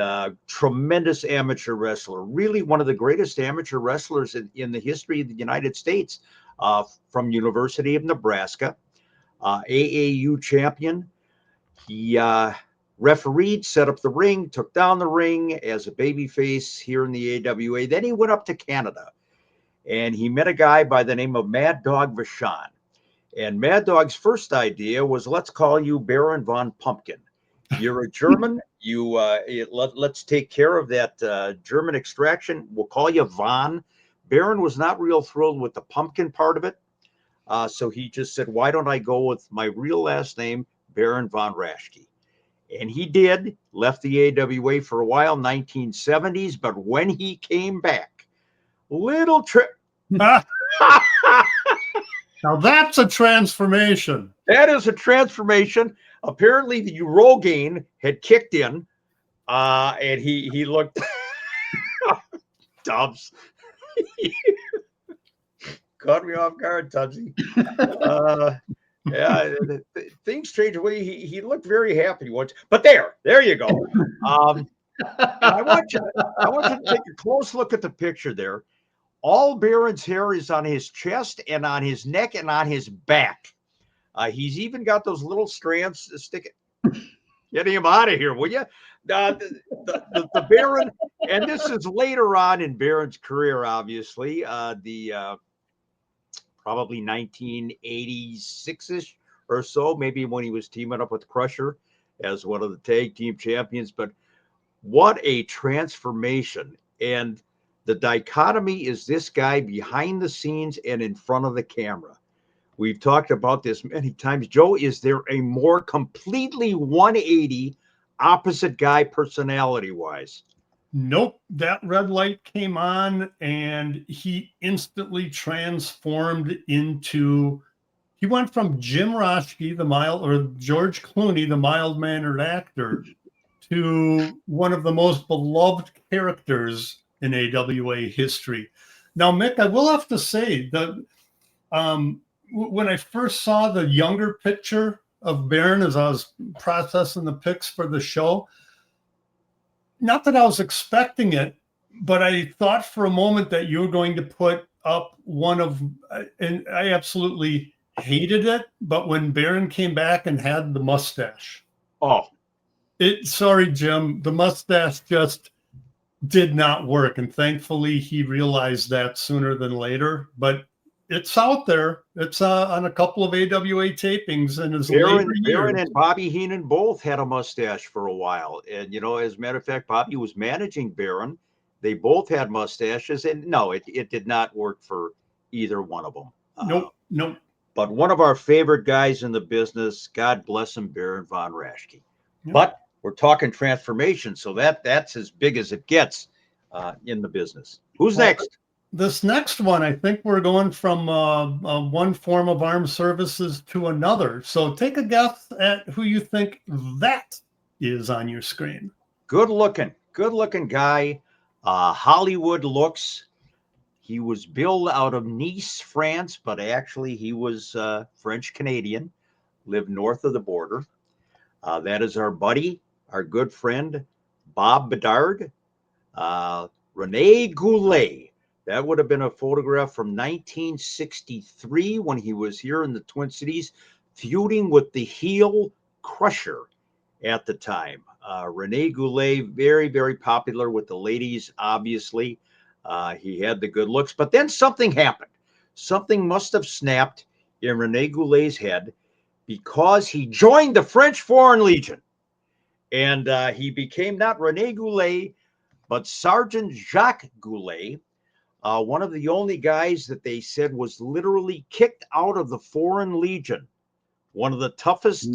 tremendous amateur wrestler, really one of the greatest amateur wrestlers in the history of the United States, from University of Nebraska, AAU champion. He refereed, set up the ring, took down the ring as a babyface here in the AWA. Then he went up to Canada, and he met a guy by the name of Mad Dog Vachon. And Mad Dog's first idea was, let's call you Baron von Pumpkin. You're a German. Let's take care of that German extraction. We'll call you Von. Baron was not real thrilled with the pumpkin part of it. So he just said, why don't I go with my real last name, Baron von Raschke? And he did, left the AWA for a while, 1970s. But when he came back, little trip. Now that's a transformation. That is a transformation. Apparently, the Rogaine had kicked in, and he looked Dubs. Caught me off guard, Tubbsy. Yeah, things changed away. He looked very happy once, but there you go. I want you to take a close look at the picture there. All Baron's hair is on his chest and on his neck and on his back. He's even got those little strands sticking. Get him out of here, will you? The Baron, and this is later on in Baron's career, obviously, probably 1986-ish or so, maybe when he was teaming up with Crusher as one of the tag team champions. But what a transformation. And the dichotomy is this guy behind the scenes and in front of the camera. We've talked about this many times. Joe, is there a more completely 180 opposite guy personality-wise? Nope. That red light came on and he instantly transformed into, he went from Jim Raschke, George Clooney, the mild-mannered actor, to one of the most beloved characters in AWA history. Now, Mick, I will have to say that when I first saw the younger picture of Baron as I was processing the pics for the show, not that I was expecting it, but I thought for a moment that you were going to put up one of, and I absolutely hated it, but when Baron came back and had the mustache. Sorry, Jim, the mustache just did not work. And thankfully he realized that sooner than later, but it's out there. It's on a couple of AWA tapings. And Baron and Bobby Heenan both had a mustache for a while. And, as a matter of fact, Bobby was managing Baron. They both had mustaches. And no, it did not work for either one of them. Nope. But one of our favorite guys in the business, God bless him, Baron von Raschke. Yep. But we're talking transformation. So that's as big as it gets in the business. Who's next? This next one, I think we're going from one form of armed services to another. So take a guess at who you think that is on your screen. Good looking guy. Hollywood looks. He was billed out of Nice, France, but actually he was French Canadian, lived north of the border. That is our buddy, our good friend, Bob Bedard. Rene Goulet. That would have been a photograph from 1963 when he was here in the Twin Cities, feuding with the heel Crusher at the time. Rene Goulet, very, very popular with the ladies, obviously. He had the good looks, but then something happened. Something must have snapped in Rene Goulet's head because he joined the French Foreign Legion. And he became not Rene Goulet, but Sergeant Jacques Goulet, one of the only guys that they said was literally kicked out of the Foreign Legion, one of the toughest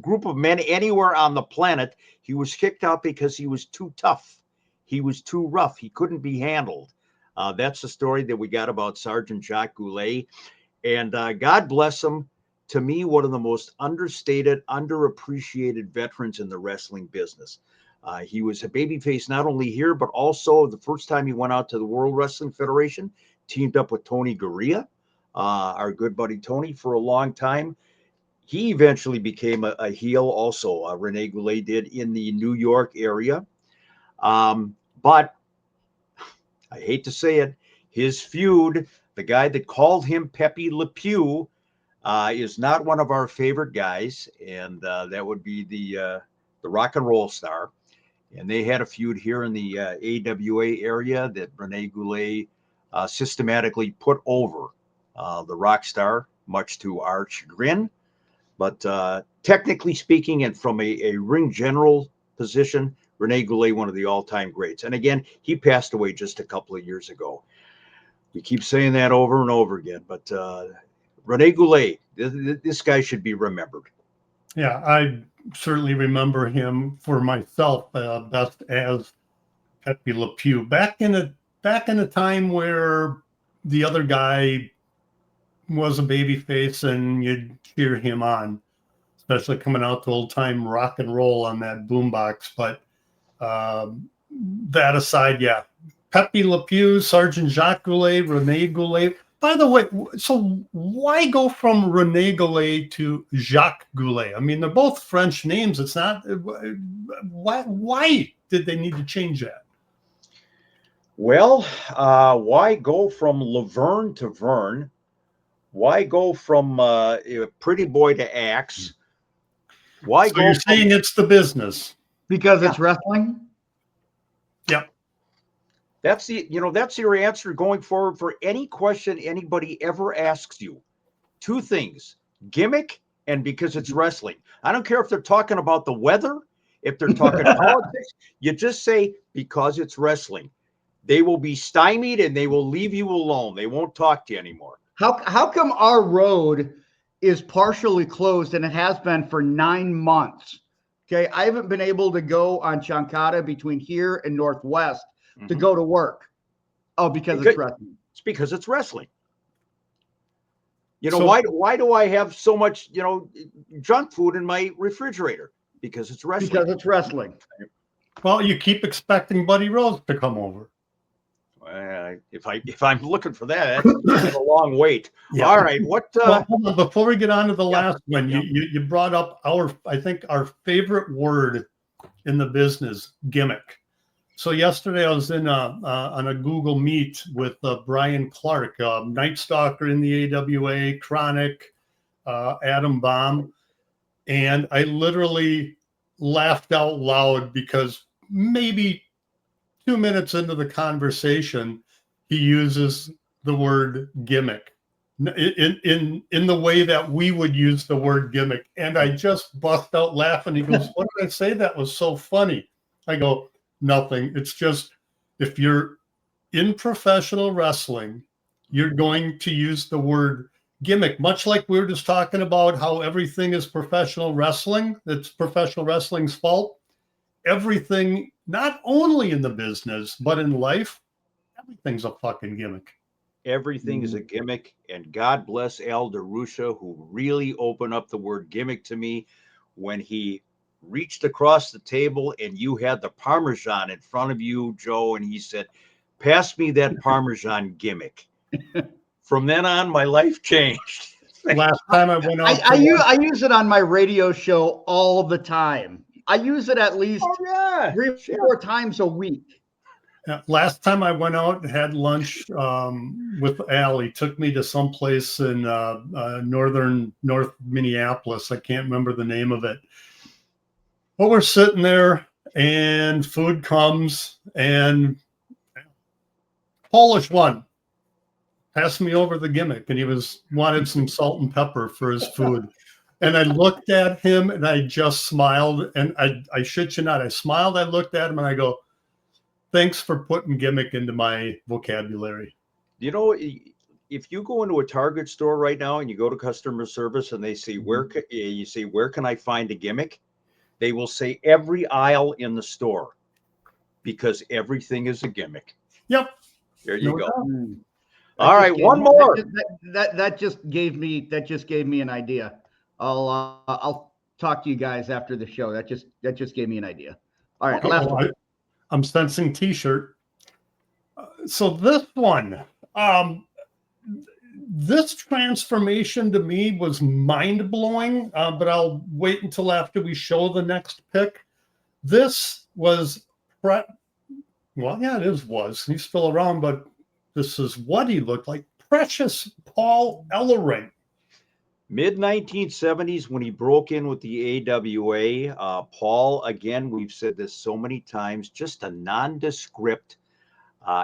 group of men anywhere on the planet. He was kicked out because he was too tough. He was too rough. He couldn't be handled. That's the story that we got about Sergeant Jacques Goulet. And God bless him. To me, one of the most understated, underappreciated veterans in the wrestling business. He was a babyface not only here, but also the first time he went out to the World Wrestling Federation, teamed up with Tony Gurria, our good buddy Tony, for a long time. He eventually became a heel also. Rene Goulet did in the New York area. But I hate to say it, his feud, the guy that called him Pepe Le Pew, is not one of our favorite guys, and that would be the Rock and Roll Star. And they had a feud here in the AWA area that Rene Goulet systematically put over the Rock Star, much to our chagrin. But technically speaking, and from a ring general position, Rene Goulet, one of the all-time greats. And again, he passed away just a couple of years ago. We keep saying that over and over again, but Rene Goulet, this guy should be remembered. Yeah, I certainly remember him for myself best as Pepe Le Pew. Back in a time where the other guy was a babyface and you'd cheer him on, especially coming out to old time rock and roll on that boombox. But that aside, yeah, Pepe Le Pew, Sergeant Jacques Goulet, Rene Goulet. By the way, so why go from Rene Goulet to Jacques Goulet? I mean, they're both French names. It's not. Why did they need to change that? Well, why go from Laverne to Vern? Why go from Pretty Boy to Axe? Why so go? You're saying it's the business because it's wrestling? Yep. That's your answer going forward for any question anybody ever asks you. Two things: gimmick and because it's wrestling. I don't care if they're talking about the weather, if they're talking politics. You just say because it's wrestling. They will be stymied and they will leave you alone. They won't talk to you anymore. How come our road is partially closed and it has been for 9 months? Okay, I haven't been able to go on Chancada between here and Northwest to go to work. Oh, because it's wrestling. It's because it's wrestling. Why do I have so much, junk food in my refrigerator? Because it's wrestling. Because it's wrestling. Well, you keep expecting Buddy Rose to come over. If I'm looking for that, that's a long wait. Yeah. All right. What? Well, hold on, before we get on to the last one, you brought up I think our favorite word in the business, gimmick. So yesterday I was on a Google Meet with Brian Clark, Night Stalker in the AWA, Chronic, Adam Bomb, and I literally laughed out loud because maybe 2 minutes into the conversation, he uses the word gimmick in the way that we would use the word gimmick. And I just bust out laughing. He goes, "What did I say? That was so funny." I go, "Nothing. It's just if you're in professional wrestling, you're going to use the word gimmick, much like we were just talking about how everything is professional wrestling. It's professional wrestling's fault. Everything, not only in the business, but in life, everything's a fucking gimmick." Everything is a gimmick, and God bless Al DeRusha, who really opened up the word gimmick to me when he reached across the table and you had the Parmesan in front of you, Joe, and he said, "Pass me that Parmesan gimmick." From then on, my life changed. last time I went out. I use it on my radio show all the time. I use it at least 3 or 4 times a week. Last time I went out and had lunch with Al, he took me to some place in North Minneapolis. I can't remember the name of it. But we're sitting there and food comes and Polish one passed me over the gimmick and he wanted some salt and pepper for his food. And I looked at him and I just smiled. And I shit you not, I smiled, I looked at him and I go, thanks for putting gimmick into my vocabulary. You know, if you go into a Target store right now and you go to customer service and they say, where can I find a gimmick? They will say every aisle in the store because everything is a gimmick. Yep. There you go. Mm. All right, one more. That just gave me an idea. I'll talk to you guys after the show. That just gave me an idea. All right, last one. I'm sensing T-shirt. So this one, this transformation to me was mind-blowing, but I'll wait until after we show the next pick. This was, well, yeah, it was. He's still around, but this is what he looked like. Precious Paul Ellering. Mid-1970s when he broke in with the AWA. Paul, again, we've said this so many times, just a nondescript.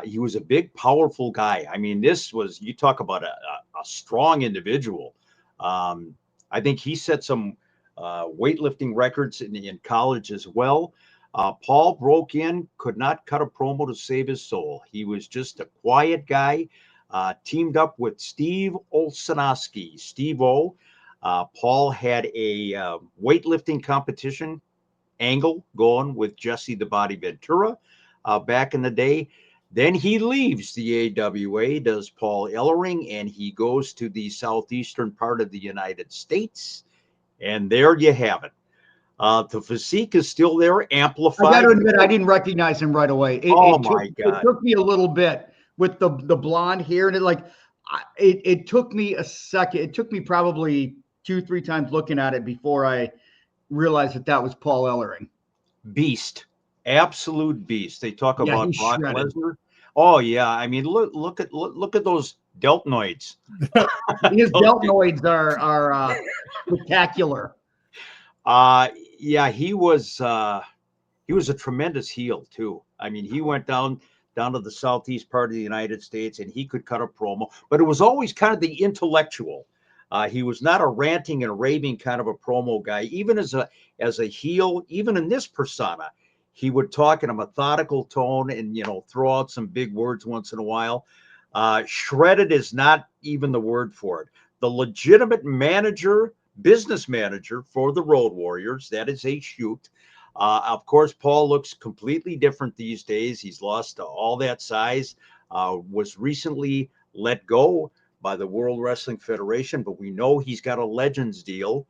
He was a big, powerful guy. I mean, this was, you talk about a strong individual. I think he set some weightlifting records in college as well. Paul broke in, could not cut a promo to save his soul. He was just a quiet guy. Teamed up with Steve Olszewski, Steve-O. Paul had a weightlifting competition angle going with Jesse the Body Ventura back in the day. Then he leaves the AWA, does Paul Ellering, and he goes to the southeastern part of the United States. And there you have it. The physique is still there, amplified. I got to admit, I didn't recognize him right away. My God. It took me a little bit with the blonde hair, and it took me a second. It took me probably 2-3 times looking at it before I realized that was Paul Ellering. Beast, absolute beast. They talk about Brock shredded. Lesnar. Oh yeah, I mean look at those deltoids. His deltoids are spectacular. Yeah, he was a tremendous heel too. I mean, he went down to the southeast part of the United States and he could cut a promo, but it was always kind of the intellectual. He was not a ranting and raving kind of a promo guy. Even as a heel, even in this persona, he would talk in a methodical tone and, throw out some big words once in a while. Shredded is not even the word for it. The legitimate business manager for the Road Warriors, that is a shoot. Of course, Paul looks completely different these days. He's lost all that size, was recently let go by the World Wrestling Federation, but we know he's got a Legends deal,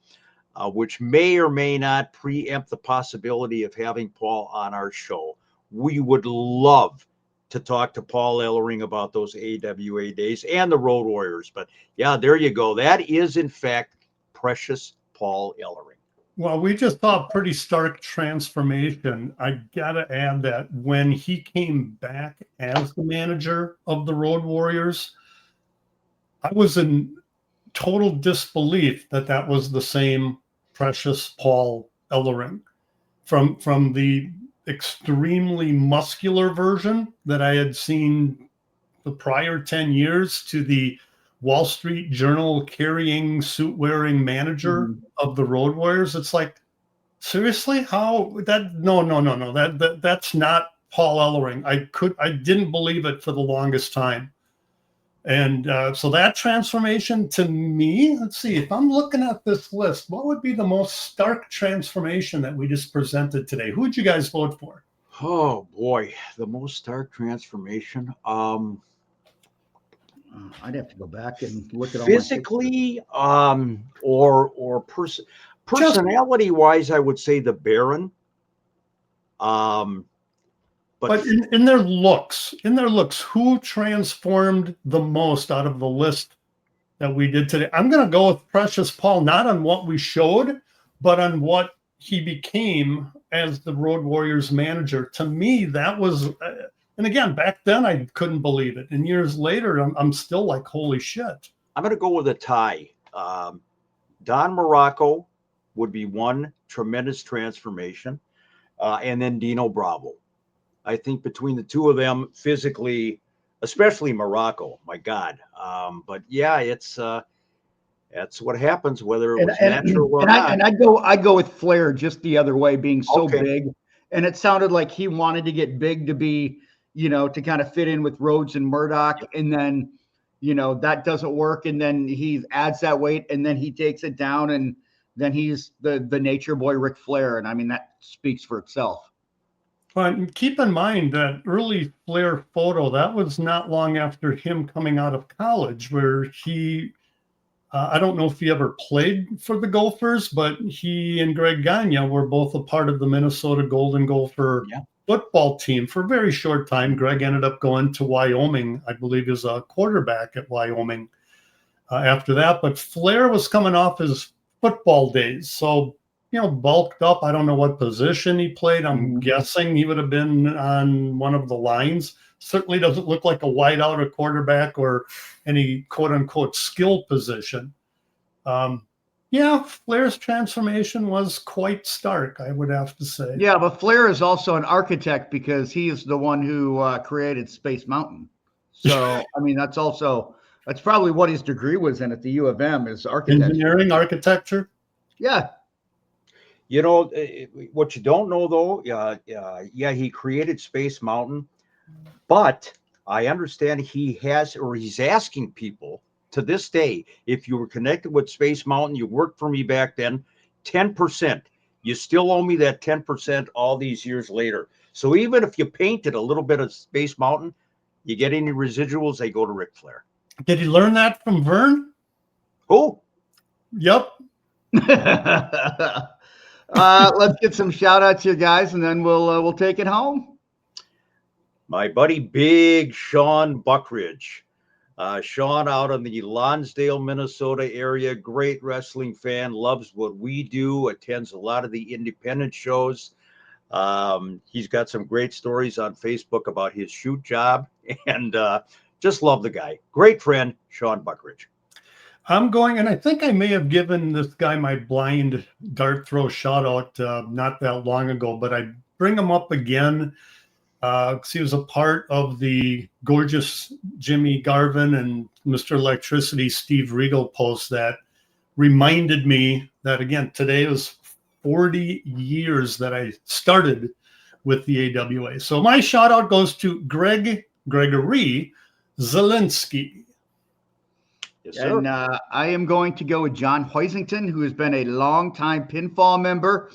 which may or may not preempt the possibility of having Paul on our show. We would love to talk to Paul Ellering about those AWA days and the Road Warriors. But yeah, there you go. That is, in fact, Precious Paul Ellering. Well, we just saw a pretty stark transformation. I got to add that when he came back as the manager of the Road Warriors, I was in total disbelief that was the same Precious Paul Ellering from the extremely muscular version that I had seen the prior 10 years to the Wall Street Journal carrying, suit wearing manager of the Road Warriors. It's like, seriously, how that? No. That's not Paul Ellering. I didn't believe it for the longest time. And so that transformation to me, let's see, if I'm looking at this list, what would be the most stark transformation that we just presented today? Who would you guys vote for? Oh boy, the most stark transformation. I'd have to go back and look at all physically, or personality wise, I would say the Baron. But in their looks, who transformed the most out of the list that we did today. I'm going to go with Precious Paul, not on what we showed, but on what he became as the Road Warriors manager. To me, that was, and again, back then I couldn't believe it. And years later, I'm still like, holy shit. I'm going to go with a tie. Don Morocco would be one tremendous transformation, and then Dino Bravo. I think between the two of them, physically, especially Morocco, my God. But yeah, that's what happens, whether it was natural or not. And I go with Flair just the other way, being so big. And it sounded like he wanted to get big to be, to kind of fit in with Rhodes and Murdoch. And then, that doesn't work. And then he adds that weight and then he takes it down. And then he's the nature boy, Ric Flair. And I mean, that speaks for itself. But keep in mind that early Flair photo, that was not long after him coming out of college, where he, I don't know if he ever played for the Gophers, but he and Greg Gagne were both a part of the Minnesota Golden Gopher football team for a very short time. Greg ended up going to Wyoming, I believe, as a quarterback at Wyoming after that. But Flair was coming off his football days. So, bulked up. I don't know what position he played. I'm guessing he would have been on one of the lines. Certainly doesn't look like a wideout or quarterback or any quote unquote skill position. Flair's transformation was quite stark, I would have to say. Yeah, but Flair is also an architect because he is the one who created Space Mountain. So, I mean, that's probably what his degree was in at the U of M is architecture. Engineering, architecture? Yeah. What you don't know, though, he created Space Mountain, but I understand he's asking people to this day, if you were connected with Space Mountain, you worked for me back then, 10%. You still owe me that 10% all these years later. So even if you painted a little bit of Space Mountain, you get any residuals, they go to Ric Flair. Did he learn that from Vern? Oh. Yep. Let's get some shout outs here, guys, and then we'll take it home. My buddy, Big Sean Buckridge. Sean out in the Lonsdale, Minnesota area, great wrestling fan, loves what we do, attends a lot of the independent shows. He's got some great stories on Facebook about his shoot job, and just love the guy. Great friend, Sean Buckridge. I'm going, and I think I may have given this guy my blind dart throw shout out not that long ago, but I bring him up again because he was a part of the gorgeous Jimmy Garvin and Mr. Electricity Steve Regal post that reminded me that, again, today was 40 years that I started with the AWA. So my shout out goes to Gregory Zielinski. Yes, sir. And I am going to go with John Hoisington, who has been a longtime pinfall member.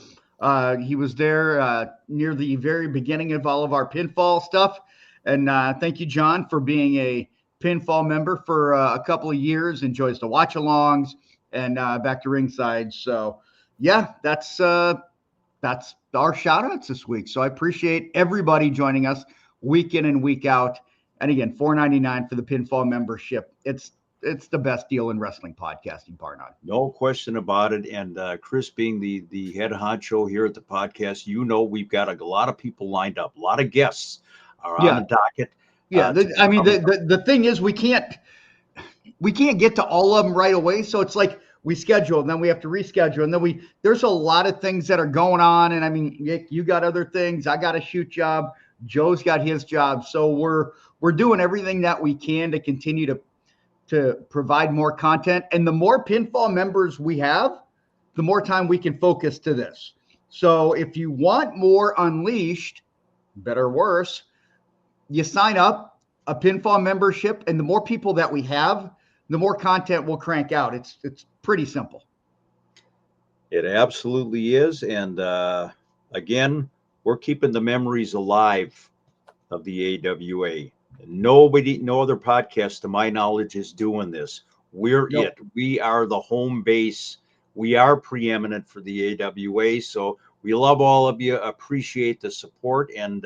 He was there near the very beginning of all of our pinfall stuff. And thank you, John, for being a pinfall member for a couple of years. Enjoys the watch-alongs and back to ringside. So, yeah, that's our shout-outs this week. So I appreciate everybody joining us week in and week out. And again, $4.99 for the pinfall membership. It's the best deal in wrestling podcasting, bar none. No question about it. And Chris, being the head honcho here at the podcast, we've got a lot of people lined up. A lot of guests are on the docket. Yeah, the thing is, we can't get to all of them right away. So it's like we schedule, and then we have to reschedule, and then there's a lot of things that are going on. And I mean, Nick, you got other things. I got a shoot job. Joe's got his job. So we're doing everything that we can to continue to provide more content. And the more pinfall members we have, the more time we can focus to this. So if you want more Unleashed, better or worse, you sign up a pinfall membership, and the more people that we have, the more content we'll crank out. It's pretty simple. It absolutely is. And again, we're keeping the memories alive of the AWA. No other podcast, to my knowledge, is doing this. We're it. We are the home base. We are preeminent for the AWA. So we love all of you, appreciate the support, and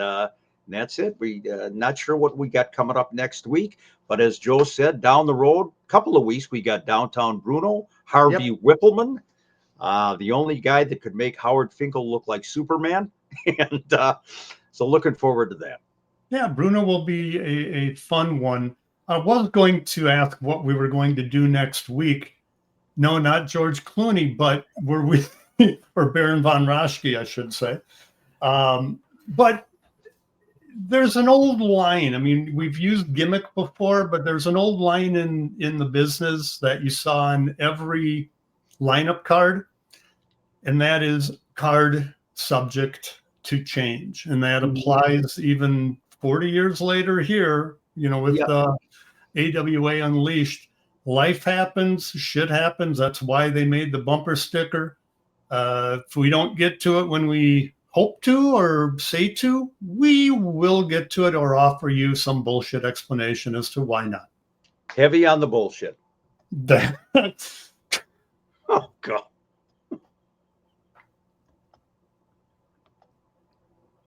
And that's it. We not sure what we got coming up next week, but as Joe said, down the road, couple of weeks, we got Downtown Bruno, Harvey Whippleman, the only guy that could make Howard Finkel look like Superman, and so looking forward to that. Yeah, Bruno will be a fun one. I was going to ask what we were going to do next week. No, not George Clooney, but or Baron von Raschke, I should say. But there's an old line. I mean, we've used gimmick before, but there's an old line in the business that you saw on every lineup card, and that is card subject to change. And that applies even 40 years later here, with AWA Unleashed. Life happens, shit happens. That's why they made the bumper sticker. If we don't get to it when we hope to or say to, we will get to it or offer you some bullshit explanation as to why not. Heavy on the bullshit. That's Oh, God.